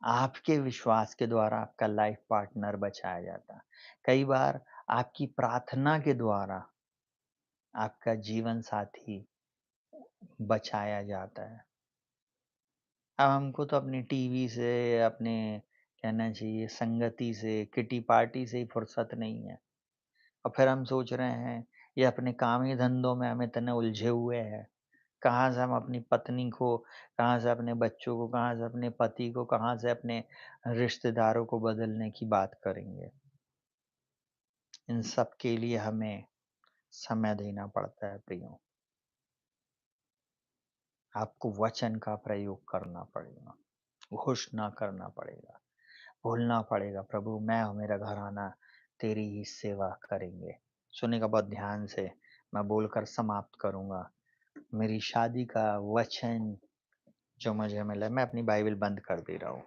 S1: आपके विश्वास के द्वारा आपका लाइफ पार्टनर बचाया जाता है। कई बार आपकी प्रार्थना के द्वारा आपका जीवन साथी बचाया जाता है। अब हमको तो अपनी टीवी से, अपने कहना चाहिए संगति से, किटी पार्टी से ही फुर्सत नहीं है। और फिर हम सोच रहे हैं, ये अपने काम ही धंधों में हम इतने उलझे हुए हैं, कहाँ से हम अपनी पत्नी को, कहाँ से अपने बच्चों को, कहाँ से अपने पति को, कहाँ से अपने रिश्तेदारों को बदलने की बात करेंगे। इन सब के लिए हमें समय देना पड़ता है प्रियो। आपको वचन का प्रयोग करना पड़ेगा, घोषणा करना पड़ेगा। बोलना पड़ेगा प्रभु मैं और मेरा घराना तेरी ही सेवा करेंगे। सुनिएगा बहुत ध्यान से, मैं बोलकर समाप्त करूँगा। मेरी शादी का वचन जो मुझे मिला है, मैं अपनी बाइबल बंद कर दे रहा हूँ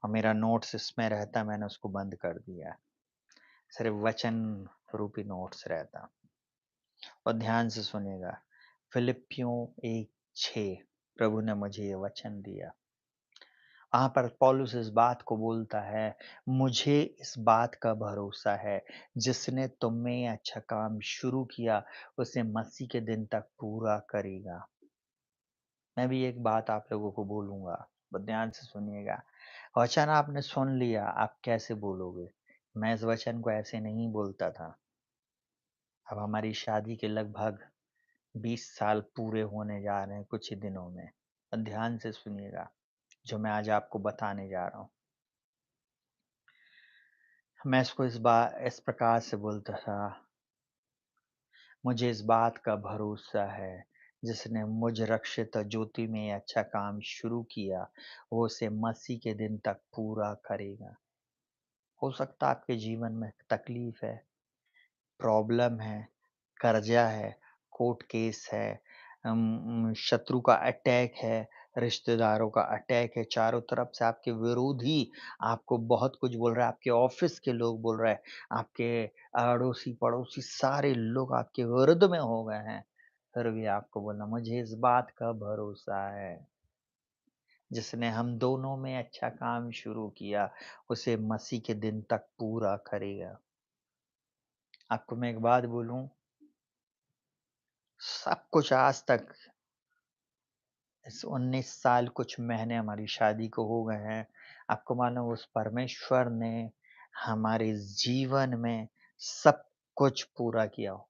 S1: और मेरा नोट्स इसमें रहता है, मैंने उसको बंद कर दिया है। सिर्फ़ वचन रूपी नोट्स रहता। और ध्यान से सुनिएगा, फिलिप्पियों 1:6 प्रभु ने मुझे ये वचन दिया। वहाँ पर पौलुस इस बात को बोलता है, मुझे इस बात का भरोसा है, जिसने तुम में ये अच्छा काम शुरू किया, उसे मसीह के दिन तक पूरा करेगा। मैं भी एक बात आप लोगों को बोलूँगा, बहुत ध्यान से सुनिएगा। वचन आपने सुन लिया, आप कैसे बोलोगे? मैं इस वचन को ऐसे नहीं बोलता था। अब हमारी शादी के लगभग 20 साल पूरे होने जा रहे हैं कुछ ही दिनों में। ध्यान से सुनिएगा, जो मैं आज आपको बताने जा रहा हूँ। मैं इसको इस प्रकार से बोलता था, मुझे इस बात का भरोसा है, जिसने मुझ रक्षित ज्योति में अच्छा काम शुरू किया, वो उसे मसीह के दिन तक पूरा करेगा। हो सकता है आपके जीवन में तकलीफ है, प्रॉब्लम है, कर्जा है, कोर्ट केस है, शत्रु का अटैक है, रिश्तेदारों का अटैक है, चारों तरफ से आपके विरोधी आपको बहुत कुछ बोल रहा है, आपके ऑफिस के लोग बोल रहे हैं, आपके अड़ोसी-पड़ोसी सारे लोग आपके विरुद्ध में हो गए हैं। फिर भी आपको बोलना मुझे इस बात का भरोसा है, जिसने हम दोनों में अच्छा काम शुरू किया, उसे मसीह के दिन तक पूरा करेगा। आपको मैं एक बात बोलूँ, सब कुछ आज तक इस 19 साल कुछ महीने हमारी शादी को हो गए हैं। आपको मालूम उस परमेश्वर ने हमारे जीवन में सब कुछ पूरा किया हो,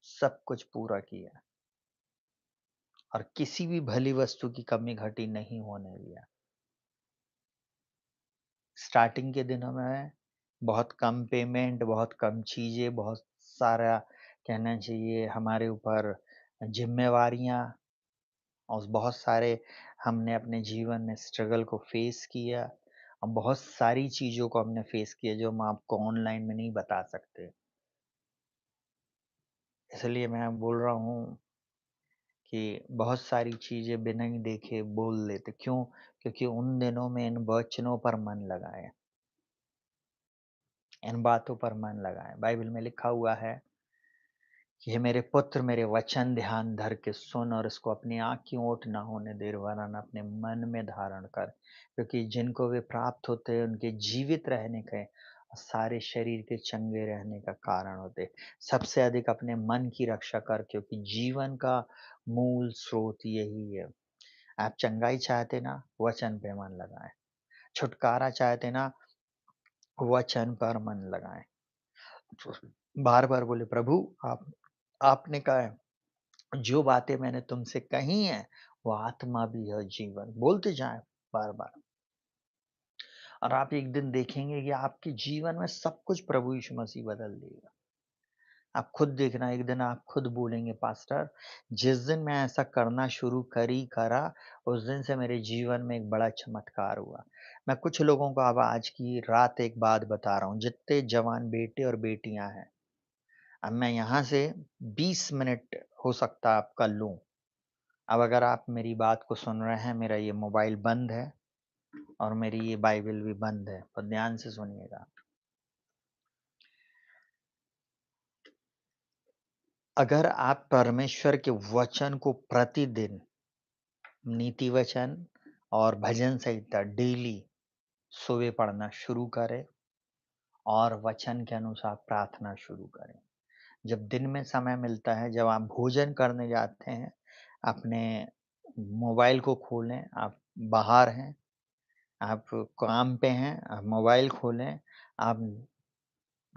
S1: सब कुछ पूरा किया और किसी भी भली वस्तु की कमी घटी नहीं होने दिया। स्टार्टिंग के दिनों में बहुत कम पेमेंट, बहुत कम चीज़ें, बहुत सारा कहना चाहिए हमारे ऊपर ज़िम्मेवारियाँ और बहुत सारे हमने अपने जीवन में स्ट्रगल को फेस किया और बहुत सारी चीज़ों को हमने फेस किया जो हम आपको ऑनलाइन में नहीं बता सकते। इसलिए मैं बोल रहा हूँ कि बहुत सारी चीज़ें बिना ही देखे बोल लेते। क्यों? क्योंकि उन दिनों में इन वचनों पर मन लगाएँ, इन बातों पर मन लगाएँ। बाइबल में लिखा हुआ है कि हे मेरे पुत्र मेरे वचन ध्यान धर के सुन और इसको अपनी आँख की ओट ना होने दे वरन अपने मन में धारण कर क्योंकि जिनको वे प्राप्त होते हैं उनके जीवित रहने के और सारे शरीर के चंगे रहने का कारण होते हैं। सबसे अधिक अपने मन की रक्षा कर क्योंकि जीवन का मूल स्रोत यही है। आप चंगाई चाहते ना वचन पे मन लगाएं, छुटकारा चाहते ना वचन पर मन लगाएं। बार बार बोले प्रभु आप आपने कहा है जो बातें मैंने तुमसे कही हैं, वो आत्मा भी है जीवन। बोलते जाएँ बार-बार और आप एक दिन देखेंगे कि आपके जीवन में सब कुछ प्रभु यीशु मसीह बदल देगा। आप खुद देखना एक दिन आप खुद बोलेंगे पास्टर जिस दिन मैं ऐसा करना शुरू करा, उस दिन से मेरे जीवन में एक बड़ा चमत्कार हुआ। मैं कुछ लोगों को अब आज की रात एक बात बता रहा हूँ, जितने जवान बेटे और बेटियाँ हैं, अब मैं यहाँ से 20 मिनट हो सकता है आपका लूँ। अब अगर आप मेरी बात को सुन रहे हैं, मेरा ये मोबाइल बंद है और मेरी ये बाइबल भी बंद है, तो ध्यान से सुनिएगा। अगर आप परमेश्वर के वचन को प्रतिदिन नीति वचन और भजन संहिता डेली सुबह पढ़ना शुरू करें और वचन के अनुसार प्रार्थना शुरू करें। जब दिन में समय मिलता है, जब आप भोजन करने जाते हैं, अपने मोबाइल को खोलें, आप बाहर हैं आप काम पे हैं, आप मोबाइल खोलें, आप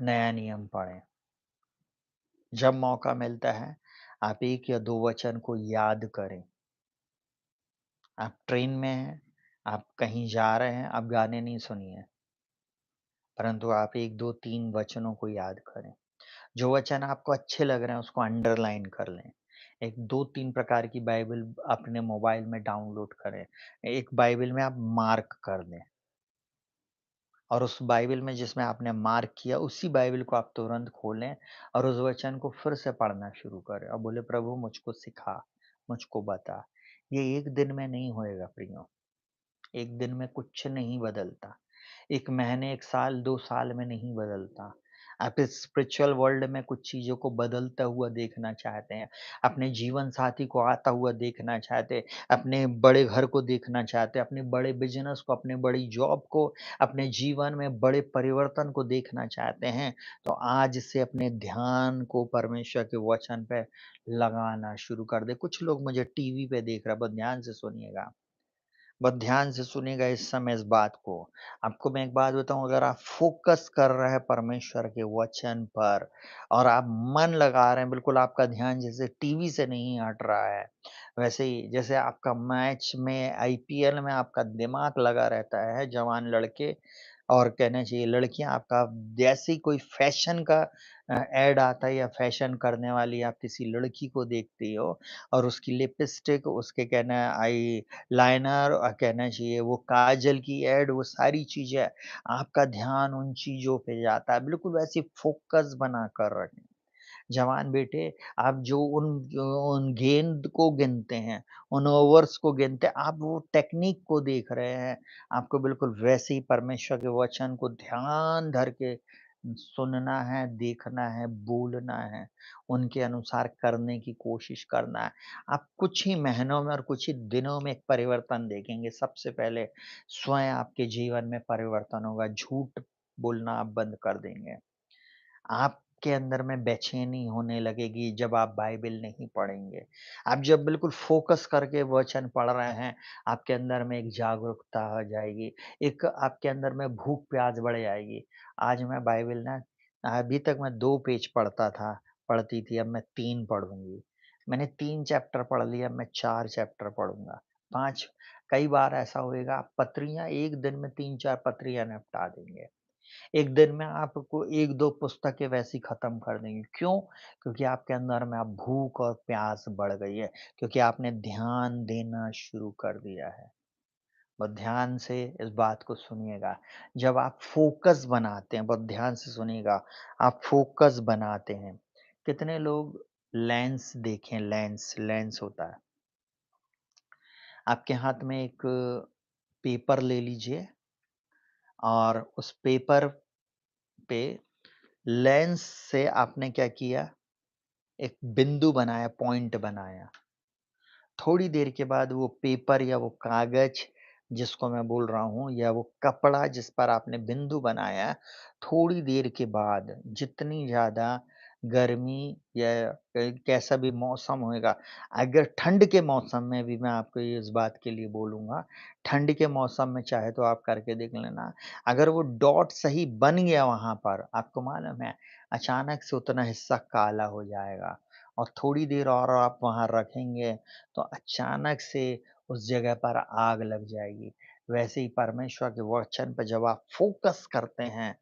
S1: नया नियम पढ़ें। जब मौका मिलता है, आप 1 या 2 वचन को याद करें। आप ट्रेन में हैं, आप कहीं जा रहे हैं, आप गाने नहीं सुनिए, परंतु आप 1, 2, 3 वचनों को याद करें। जो वचन आपको अच्छे लग रहे हैं, उसको अंडरलाइन कर लें। एक 2-3 प्रकार की बाइबल अपने मोबाइल में डाउनलोड करें। एक बाइबल में आप मार्क कर दें। और उस बाइबल में जिसमें आपने मार्क किया, उसी बाइबल को आप तुरंत खोलें और उस वचन को फिर से पढ़ना शुरू करें और बोले, "प्रभु मुझको सिखा, मुझको बता।" ये एक दिन में नहीं होएगा प्रियो। एक दिन में कुछ नहीं बदलता। 1 महीने, 1 साल, 2 साल में नहीं बदलता। आप इस स्पिरिचुअल वर्ल्ड में कुछ चीज़ों को बदलता हुआ देखना चाहते हैं, अपने जीवन साथी को आता हुआ देखना चाहते हैं, अपने बड़े घर को देखना चाहते हैं, अपने बड़े बिज़नेस को, अपनी बड़ी जॉब को, अपने जीवन में बड़े परिवर्तन को देखना चाहते हैं, तो आज से अपने ध्यान को परमेश्वर के वचन पे लगाना शुरू कर दें। कुछ लोग मुझे टीवी पे देख रहे हैं, बहुत ध्यान से सुनिएगा। बहुत ध्यान से सुनिएगा इस समय इस बात को। आपको मैं एक बात बताऊँ, अगर आप फ़ोकस कर रहे हैं परमेश्वर के वचन पर और आप मन लगा रहे हैं, बिल्कुल आपका ध्यान जैसे टीवी से नहीं हट रहा है, वैसे ही जैसे आपका मैच में आईपीएल में आपका दिमाग लगा रहता है, जवान लड़के और कहना चाहिए लड़कियाँ, आपका जैसे ही कोई फ़ैशन का ऐड आता है या फ़ैशन करने वाली आप किसी लड़की को देखती हो और उसकी लिपस्टिक, उसके कहना है आई लाइनर कहना चाहिए, वो काजल की ऐड, वो सारी चीज़ें, आपका ध्यान उन चीज़ों पे जाता है, बिल्कुल वैसे फ़ोकस बना कर रखें। जवान बेटे, आप जो उन गेंद को गिनते हैं, उन ओवर्स को गिनते हैं, आप वो टेक्नीक को देख रहे हैं। आपको बिल्कुल वैसे ही परमेश्वर के वचन को ध्यान धर के सुनना है, देखना है, बोलना है, उनके अनुसार करने की कोशिश करना है। आप कुछ ही महीनों में और कुछ ही दिनों में एक परिवर्तन देखेंगे। सबसे पहले स्वयं आपके जीवन में परिवर्तन होगा, झूठ बोलना आप बंद कर देंगे। आपके अंदर में बेचैनी होने लगेगी जब आप बाइबल नहीं पढ़ेंगे। आप जब बिल्कुल फ़ोकस करके वचन पढ़ रहे हैं, आपके अंदर में एक जागरूकता आ जाएगी, एक आपके अंदर में भूख-प्यास बढ़ जाएगी। आज मैं बाइबल ना अभी तक मैं 2 पेज पढ़ता था पढ़ती थी, अब मैं 3 पढ़ूँगी। मैंने 3 चैप्टर पढ़ लिया, अब मैं 4 चैप्टर पढ़ूँगा। 5 कई बार ऐसा होएगा, आप पत्रियाँ एक दिन में 3-4 पत्रियाँ निपटा देंगे। एक दिन में आपको 1-2 पुस्तकें वैसी ख़त्म कर देंगी। क्यों? क्योंकि आपके अंदर में अब भूख और प्यास बढ़ गई है, क्योंकि आपने ध्यान देना शुरू कर दिया है। बहुत ध्यान से इस बात को सुनिएगा। जब आप फ़ोकस बनाते हैं, बहुत ध्यान से सुनिएगा, आप फ़ोकस बनाते हैं। कितने लोग लेंस देखें, लेंस लेंस होता है। आपके हाथ में एक पेपर ले लीजिए और उस पेपर पे लेंस से आपने क्या किया, एक बिंदु बनाया, पॉइंट बनाया। थोड़ी देर के बाद वो पेपर या वो कागज़ जिसको मैं बोल रहा हूँ या वो कपड़ा जिस पर आपने बिंदु बनाया, थोड़ी देर के बाद जितनी ज़्यादा गर्मी या कैसा भी मौसम होएगा, अगर ठंड के मौसम में भी मैं आपको ये इस बात के लिए बोलूँगा, ठंड के मौसम में चाहे तो आप करके देख लेना। अगर वो डॉट सही बन गया वहाँ पर, आपको मालूम है, अचानक से उतना हिस्सा काला हो जाएगा और थोड़ी देर और आप वहाँ रखेंगे तो अचानक से उस जगह पर आग लग जाएगी। वैसे ही परमेश्वर के वचन पे जब आप फ़ोकस करते हैं,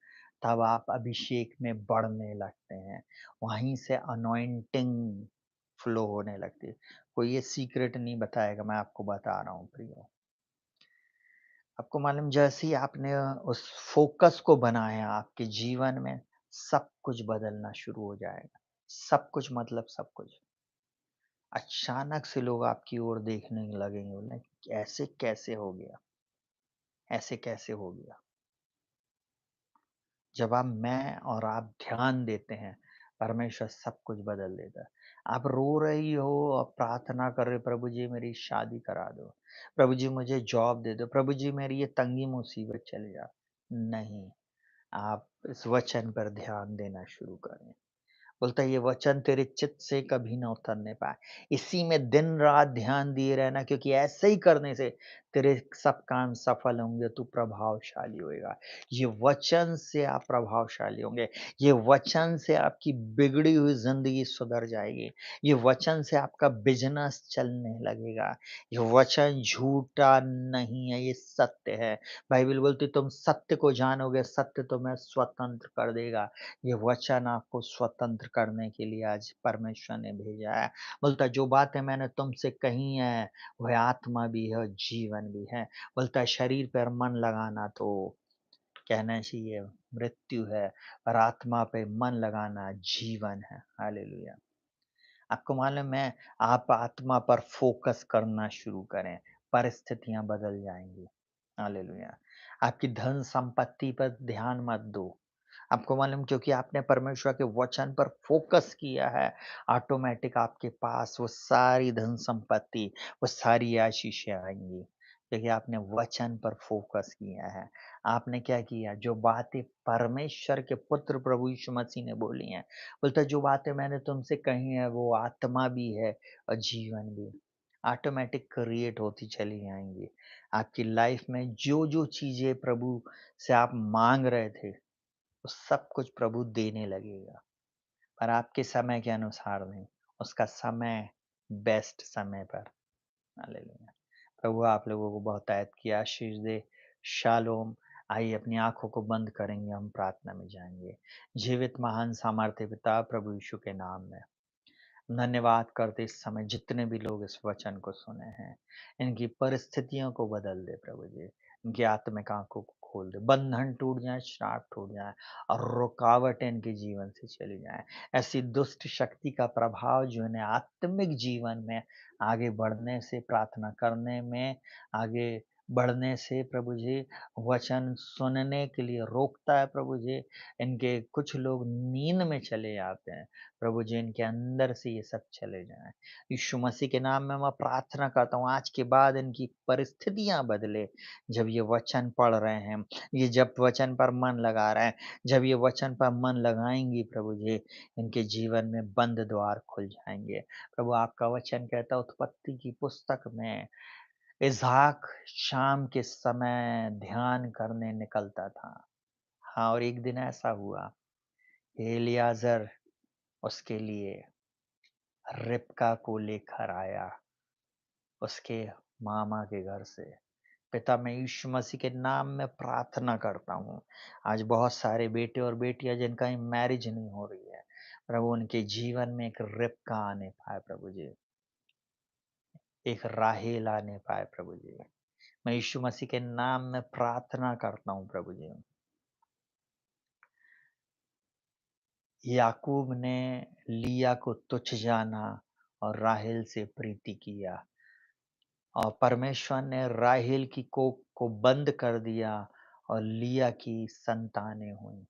S1: तब आप अभिषेक में बढ़ने लगते हैं। वहीं से अनॉइंटिंग फ्लो होने लगती है। कोई ये सीक्रेट नहीं बताएगा, मैं आपको बता रहा हूँ प्रियो। आपको मालूम जैसे ही आपने उस फ़ोकस को बनाया आपके जीवन में, सब कुछ बदलना शुरू हो जाएगा। सब कुछ मतलब सब कुछ। अचानक से लोग आपकी ओर देखने लगेंगे, बोले ऐसे कैसे हो गया? ऐसे कैसे हो गया? जब आप मैं और आप ध्यान देते हैं, परमेश्वर सब कुछ बदल देता है। आप रो रही हो और प्रार्थना कर रहे हो, प्रभु जी मेरी शादी करा दो, प्रभु जी मुझे जॉब दे दो, प्रभु जी मेरी ये तंगी मुसीबत चले जा। नहीं, आप इस वचन पर ध्यान देना शुरू करें। बोलता है ये वचन तेरे चित्त से कभी ना उतरने पाए। इसी में दिन-रात ध्यान दिए रहना, क्योंकि ऐसे ही करने से तेरे सब काम सफल होंगे, तू प्रभावशाली होएगा। ये वचन से आप प्रभावशाली होंगे। ये वचन से आपकी बिगड़ी हुई ज़िंदगी सुधर जाएगी। ये वचन से आपका बिज़नेस चलने लगेगा। ये वचन झूठा नहीं है, ये सत्य है। बाइबल बोलती है तुम सत्य को जानोगे, सत्य तुम्हें स्वतंत्र कर देगा। ये वचन आपको स्वतंत्र करने के लिए आज परमेश्वर ने भेजा है। बोलता है जो बातें मैंने तुमसे कही हैं, वह आत्मा भी है और जीवन भी है। बोलता है शरीर पर मन लगाना तो कहना चाहिए मृत्यु है, और आत्मा पे मन लगाना जीवन है। हालेलुया! आपको मालूम है, आप आत्मा पर फ़ोकस करना शुरू करें, परिस्थितियाँ बदल जाएँगी। हालेलुया! आपकी धन संपत्ति पर ध्यान मत दो। आपको मालूम, क्योंकि आपने परमेश्वर के वचन पर फ़ोकस किया है, ऑटोमैटिक आपके पास वो सारी धन संपत्ति, वो सारी आशीषें आएँगी। क्योंकि आपने वचन पर फ़ोकस किया है। आपने क्या किया? जो बातें परमेश्वर के पुत्र प्रभु यीशु मसीह ने बोली हैं, बोलता है जो बातें मैंने तुमसे कही हैं वो आत्मा भी है और जीवन भी। ऑटोमैटिक क्रिएट होती चली आएँगी। आपकी लाइफ़ में जो-जो चीज़ें प्रभु से आप माँग रहे थे, वो सब कुछ प्रभु देने लगेगा, पर आपके समय के अनुसार नहीं, उसका समय बेस्ट समय पर। हालेलुया! प्रभु आप लोगों को बहुतायत की आशीष दे। शालोम। आइए अपनी आँखों को बंद करेंगे, हम प्रार्थना में जाएँगे। जीवित महान सामर्थ्य पिता प्रभु यीशु के नाम में धन्यवाद करते इस समय जितने भी लोग इस वचन को सुने हैं, इनकी परिस्थितियों को बदल दे प्रभु जी। इनकी आत्मिक आँखों को खोल दे, बंधन टूट जाए, श्राप टूट जाए और रुकावटें इनके जीवन से चली जाएँ। ऐसी दुष्ट शक्ति का प्रभाव जो इन्हें आत्मिक जीवन में आगे बढ़ने से, प्रार्थना करने में, आगे बढ़ने से प्रभु जी, वचन सुनने के लिए रोकता है प्रभु जी। इनके कुछ लोग नींद में चले जाते हैं। प्रभु जी इनके अंदर से ये सब चले जाएँ। यीशु मसीह के नाम में मैं प्रार्थना करता हूँ आज के बाद इनकी परिस्थितियाँ बदले। जब ये वचन पढ़ रहे हैं, ये जब वचन पर मन लगा रहे हैं, जब ये वचन पर मन लगाएँगी प्रभु जी, इनके जीवन में बंद द्वार खुल जाएँगे। प्रभु आपका वचन कहता है उत्पत्ति की पुस्तक में इसहाक शाम के समय ध्यान करने निकलता था। हाँ, और एक दिन ऐसा हुआ, एलियाज़र उसके लिए रिबका को लेकर आया उसके मामा के घर से। पिता मैं यीशु मसीह के नाम में प्रार्थना करता हूँ। आज बहुत सारे बेटे और बेटियाँ जिनका मैरिज नहीं हो रही है, प्रभु उनके जीवन में एक रिबका आने पाए प्रभु जी, एक राहेल आने पाए प्रभु जी। मैं यीशु मसीह के नाम में प्रार्थना करता हूँ प्रभु जी। याकूब ने लिया को तुच्छ जाना और राहेल से प्रीति किया। और परमेश्वर ने राहेल की कोख को बंद कर दिया और लिया की संतानें हुईं।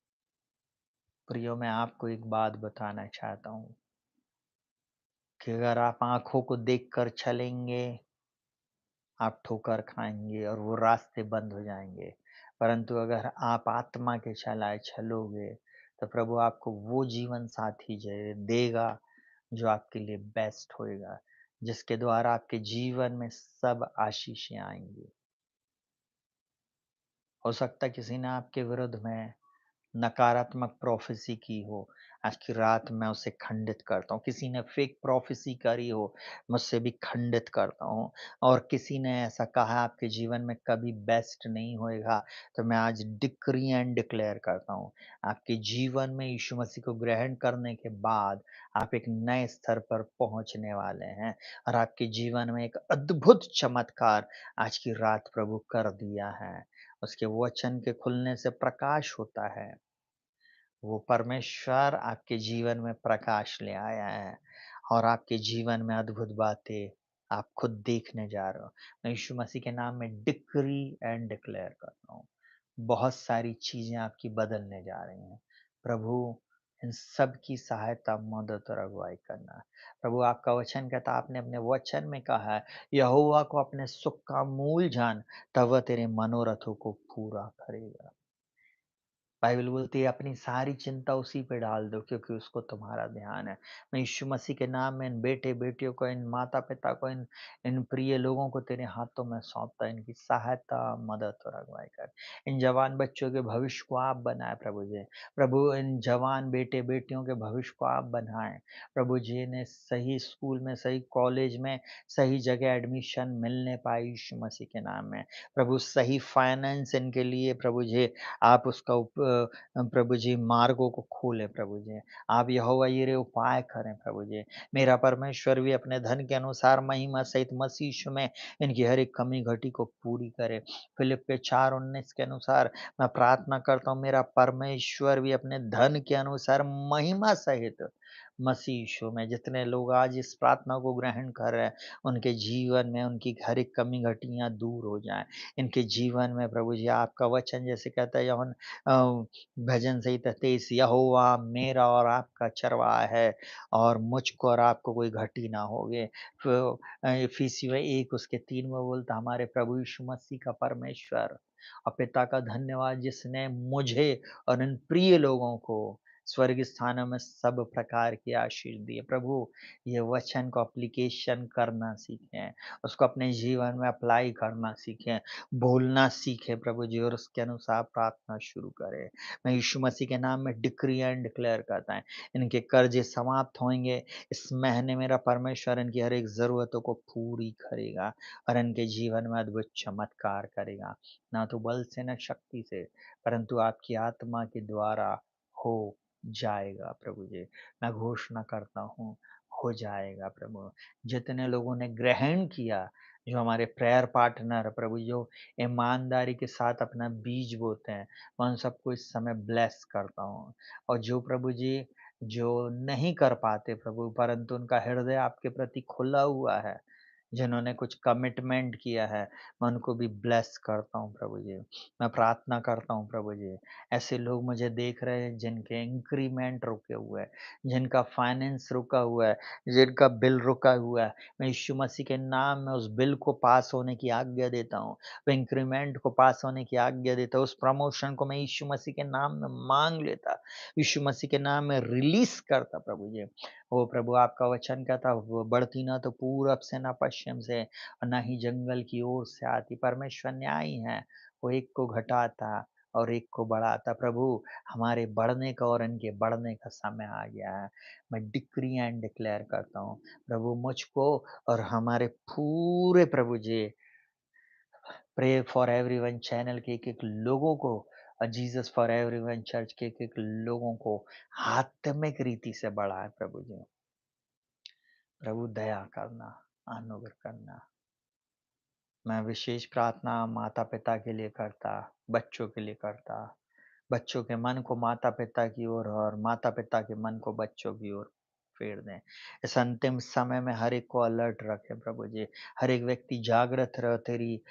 S1: प्रियो मैं आपको एक बात बताना चाहता हूँ कि अगर आप आँखों को देखकर चलेंगे, आप ठोकर खाएँगे और वो रास्ते बंद हो जाएँगे। परंतु अगर आप आत्मा के चलाए चलोगे, तो प्रभु आपको वो जीवन साथी देगा जो आपके लिए बेस्ट होएगा, जिसके द्वारा आपके जीवन में सब आशीषें आएँगी। हो सकता है किसी ने आपके विरुद्ध में नकारात्मक प्रोफ़ेसी की हो, आज की रात मैं उसे खंडित करता हूँ। किसी ने फ़ेक प्रोफ़ेसी करी हो, मुझसे भी खंडित करता हूँ। और किसी ने ऐसा कहा आपके जीवन में कभी बेस्ट नहीं होएगा, तो मैं आज डिक्री एंड डिक्लेयर करता हूँ। आपके जीवन में यीशु मसीह को ग्रहण करने के बाद आप एक नए स्तर पर पहुँचने वाले हैं और आपके जीवन में एक अद्भुत चमत्कार आज की रात प्रभु कर दिया है। उसके वचन के खुलने से प्रकाश होता है। वो परमेश्वर आपके जीवन में प्रकाश ले आया है और आपके जीवन में अद्भुत बातें आप खुद देखने जा रहे हो। मैं यीशु मसीह के नाम में डिक्री एंड डिक्लेयर करता हूँ। बहुत सारी चीज़ें आपकी बदलने जा रही हैं। प्रभु इन सब की सहायता, मदद और अगुवाई करना। प्रभु आपका वचन कहता है, आपने अपने वचन में कहा है, यहोवा को अपने सुख का मूल जान, तब वह तेरे मनोरथों को पूरा करेगा। बाइबल बोलती है अपनी सारी चिंता उसी पे डाल दो क्योंकि उसको तुम्हारा ध्यान है। मैं यीशु मसीह के नाम में इन बेटे-बेटियों को, इन माता-पिता को, इन इन प्रिय लोगों को तेरे हाथों में सौंपता। इनकी सहायता, मदद और अगुवाई कर। इन जवान बच्चों के भविष्य को आप बनाएँ प्रभु जी। प्रभु इन जवान बेटे-बेटियों के भविष्य को आप बनाएँ। प्रभु जी इन्हें सही स्कूल में, सही कॉलेज में, सही जगह एडमिशन मिलने पाए यीशु मसीह के नाम में। प्रभु सही फाइनेंस इनके लिए प्रभु जी आप उसका प्रभु जी मार्गों को खोलें प्रभु जी। आप यहोवा यिरे उपाय करें प्रभु जी। मेरा परमेश्वर भी अपने धन के अनुसार महिमा सहित मसीह यीशु में इनकी हर एक कमी घटी को पूरी करे। फिलिप्पियों 4:19 के अनुसार मैं प्रार्थना करता हूँ मेरा परमेश्वर भी अपने धन के अनुसार महिमा सहित मसीह यीशु में। जितने लोग आज इस प्रार्थना को ग्रहण कर रहे हैं, उनके जीवन में उनकी हर एक कमी-घटियाँ दूर हो जाएँ। इनके जीवन में प्रभु जी आपका वचन जैसे कहता है यूहन्ना भजन संहिता 23 यहोवा मेरा और आपका चरवाहा है और मुझको और आपको कोई घटी ना होवे। तो इफिसियों 1 उसके 3 में बोलता हमारे प्रभु यीशु मसीह का परमेश्वर और पिता का धन्यवाद जिसने मुझे और इन प्रिय लोगों को स्वर्ग स्थानों में सब प्रकार की आशीष दी है। प्रभु ये वचन को एप्लीकेशन करना सीखें, उसको अपने जीवन में अप्लाई करना सीखें, बोलना सीखें प्रभु जी और उसके अनुसार प्रार्थना शुरू करें। मैं यीशु मसीह के नाम में डिक्री एंड डिक्लेयर करता है, इनके कर्ज़े समाप्त होंगे। इस महीने मेरा परमेश्वर इनकी हर एक ज़रूरतों को पूरी करेगा और इनके जीवन में अद्भुत चमत्कार करेगा। ना तो बल से, ना शक्ति से, परंतु आपकी आत्मा के द्वारा हो जाएगा प्रभु जी। मैं घोषणा करता हूँ, हो जाएगा प्रभु। जितने लोगों ने ग्रहण किया, जो हमारे प्रेयर पार्टनर प्रभु जो ईमानदारी के साथ अपना बीज बोते हैं, मैं उन सबको इस समय ब्लेस करता हूँ। और जो प्रभु जी, जो नहीं कर पाते प्रभु परंतु उनका हृदय आपके प्रति खुला हुआ है, जिन्होंने कुछ कमिटमेंट किया है, मैं उनको भी ब्लेस करता हूँ प्रभु जी। मैं प्रार्थना करता हूँ प्रभु जी, ऐसे लोग मुझे देख रहे हैं जिनके इंक्रीमेंट रुके हुए हैं, जिनका फाइनेंस रुका हुआ है, जिनका बिल रुका हुआ है, मैं यीशु मसीह के नाम में उस बिल को पास होने की आज्ञा देता हूँ। वो इंक्रीमेंट को पास होने की आज्ञा देता हूँ। उस प्रमोशन को मैं यीशु मसीह के नाम में माँग लेता, यीशु मसीह के नाम में रिलीज़ करता प्रभु जी। ओ प्रभु आपका वचन कहता वो बढ़ती ना तो पूरब से ना पश्चिम से और ना ही जंगल की ओर से आती। परमेश्वर न्यायी है, वो एक को घटाता और एक को बढ़ाता। प्रभु हमारे बढ़ने का और इनके बढ़ने का समय आ गया है। मैं डिक्री एंड डिक्लेयर करता हूँ प्रभु मुझको और हमारे पूरे प्रभु जी प्रे फॉर एवरीवन चैनल के एक-एक लोगों को जीसस फॉर एवरीवन चर्च के एक-एक लोगों को आत्मिक रीति से बढ़ाएँ प्रभु जी। प्रभु दया करना, अनुग्रह करना। मैं विशेष प्रार्थना माता-पिता के लिए करता, बच्चों के लिए करता। बच्चों के मन को माता-पिता की ओर और माता-पिता के मन को बच्चों की ओर फेर दें। इस अंतिम समय में हर एक को अलर्ट रखें प्रभु जी। हर एक व्यक्ति जागृत रहे तेरी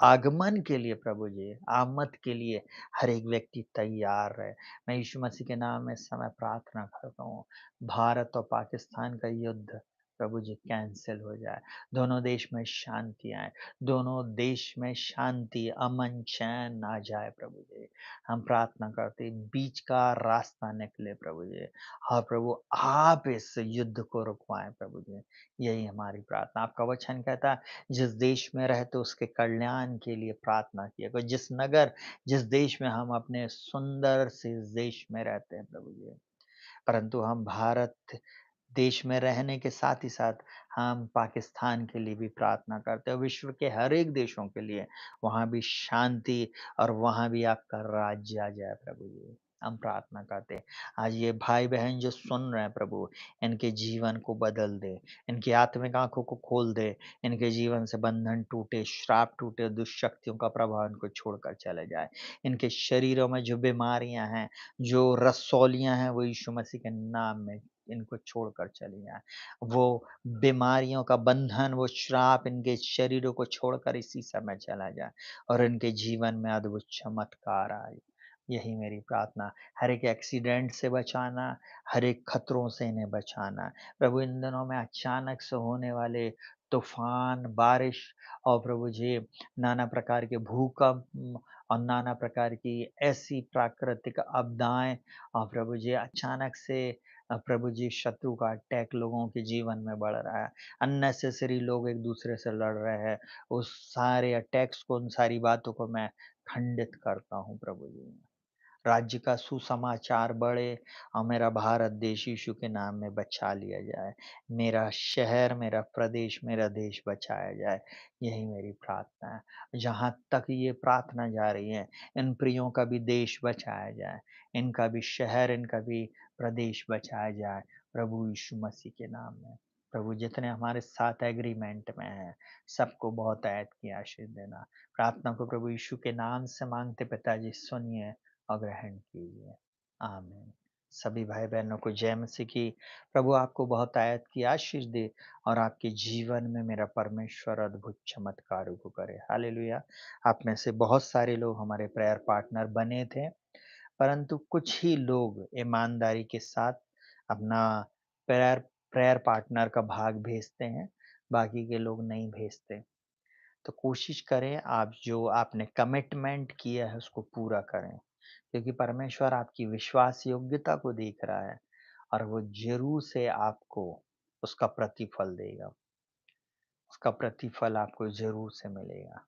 S1: आगमन के लिए प्रभु जी, आमद के लिए हर एक व्यक्ति तैयार रहे। मैं यीशु मसीह के नाम में इस समय प्रार्थना करता हूँ। भारत और पाकिस्तान का युद्ध प्रभु जी कैंसल हो जाए। दोनों देश में शांति आए। दोनों देश में शांति, अमन, चैन आ जाए प्रभु जी। हम प्रार्थना करते हैं बीच का रास्ता निकले प्रभु जी। हाँ प्रभु आप इस युद्ध को रुकवाएँ प्रभु जी। यही हमारी प्रार्थना। आपका वचन कहता है जिस देश में रहते उसके कल्याण के लिए प्रार्थना किया करो। जिस नगर, जिस देश में हम अपने सुंदर से इस देश में रहते हैं प्रभु जी। परंतु हम भारत देश में रहने के साथ ही साथ हम पाकिस्तान के लिए भी प्रार्थना करते हैं, विश्व के हर एक देशों के लिए, वहाँ भी शांति और वहाँ भी आपका राज्य आ जाए प्रभु जी। हम प्रार्थना करते हैं। आज ये भाई-बहन जो सुन रहे हैं प्रभु, इनके जीवन को बदल दे, इनकी आत्मिक आँखों को खोल दे, इनके जीवन से बंधन टूटे, श्राप टूटे, दुष्शक्तियों का प्रभाव इनको छोड़कर चले जाए। इनके शरीरों में जो बीमारियाँ हैं, जो रसौलियाँ हैं, वो यीशु मसीह के नाम में इनको छोड़कर चली जाएँ। वो बीमारियों का बंधन, वो श्राप इनके शरीरों को छोड़कर इसी समय चला जाए और इनके जीवन में अद्भुत चमत्कार आए। यही मेरी प्रार्थना, हर एक एक्सीडेंट से बचाना, हर एक खतरों से इन्हें बचाना। प्रभु इन दिनों में अचानक से होने वाले तूफ़ान, बारिश और प्रभु जी नाना प्रकार के भूकंप और नाना प्रकार की ऐसी प्राकृतिक आपदाएँ और प्रभु जी अचानक से प्रभु जी शत्रु का अटैक लोगों के जीवन में बढ़ रहा है। अननेसेसरी लोग एक-दूसरे से लड़ रहे हैं। उस सारे अटैक्स को, उन सारी बातों को मैं खंडित करता हूँ प्रभु जी। राज्य का सुसमाचार बढ़े और मेरा भारत देश यीशु के नाम में बचा लिया जाए। मेरा शहर, मेरा प्रदेश, मेरा देश बचाया जाए। यही मेरी प्रार्थना है। जहाँ तक ये प्रार्थना जा रही है, इन प्रियों का भी देश बचाया जाए। इनका भी शहर, इनका भी प्रदेश बचाया जाए। प्रभु यीशु मसीह के नाम में। प्रभु जितने हमारे साथ एग्रीमेंट में हैं, सबको बहुतायत की आशीष देना। प्रार्थना को प्रभु यीशु के नाम से माँगते पिताजी सुनिए और ग्रहण कीजिए। आमीन। सभी भाई-बहनों को जय मसीह की। प्रभु आपको बहुतायत की आशीष दे और आपके जीवन में मेरा परमेश्वर अद्भुत चमत्कारों को करे। हालेलुया! आप में से बहुत सारे लोग हमारे प्रेयर पार्टनर बने थे, परंतु कुछ ही लोग ईमानदारी के साथ अपना प्रेयर प्रेयर पार्टनर का भाग भेजते हैं, बाकी के लोग नहीं भेजते। तो कोशिश करें आप जो आपने कमिटमेंट किया है उसको पूरा करें, क्योंकि परमेश्वर आपकी विश्वास योग्यता को देख रहा है और वो ज़रूर से आपको उसका प्रतिफल देगा। उसका प्रतिफल आपको ज़रूर से मिलेगा।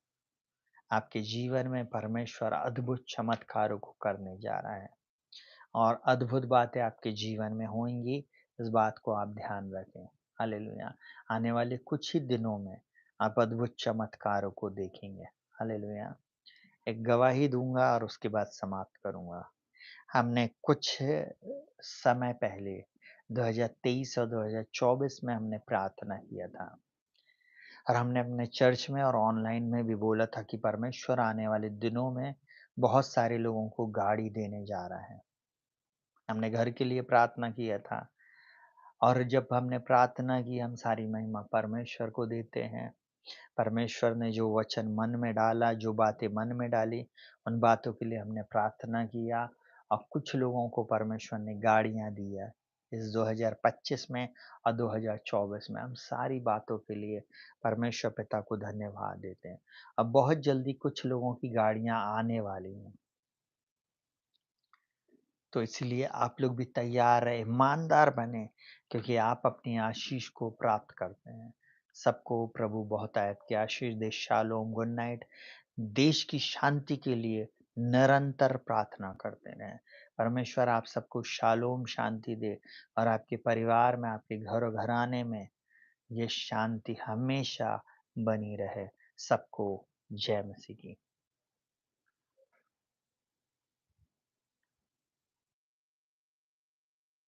S1: आपके जीवन में परमेश्वर अद्भुत चमत्कारों को करने जा रहा है और अद्भुत बातें आपके जीवन में होंगी, इस बात को आप ध्यान रखें। हालेलुया! आने वाले कुछ ही दिनों में आप अद्भुत चमत्कारों को देखेंगे। हालेलुया! एक गवाही दूँगा और उसके बाद समाप्त करूँगा। हमने कुछ समय पहले 2023 और 2024 में हमने प्रार्थना किया था और हमने अपने चर्च में और ऑनलाइन में भी बोला था कि परमेश्वर आने वाले दिनों में बहुत सारे लोगों को गाड़ी देने जा रहा है। हमने घर के लिए प्रार्थना किया था और जब हमने प्रार्थना की हम सारी महिमा परमेश्वर को देते हैं। परमेश्वर ने जो वचन मन में डाला, जो बातें मन में डाली, उन बातों के लिए हमने प्रार्थना किया और कुछ लोगों को परमेश्वर ने गाड़ियाँ दी है। इस 2025 में और 2024 में हम सारी बातों के लिए परमेश्वर पिता को धन्यवाद देते हैं। अब बहुत जल्दी कुछ लोगों की गाड़ियाँ आने वाली हैं। तो इसलिए आप लोग भी तैयार रहें, ईमानदार बनें, क्योंकि आप अपनी आशीष को प्राप्त करते हैं। सबको प्रभु बहुतायत की आशीष दे। शालोम, गुड नाइट। देश की शांति के लिए निरंतर प्रार्थना करते रहें। परमेश्वर आप सबको शालोम शांति दे और आपके परिवार में, आपके घर-घराने में ये शांति हमेशा बनी रहे। सबको जय मसीह की।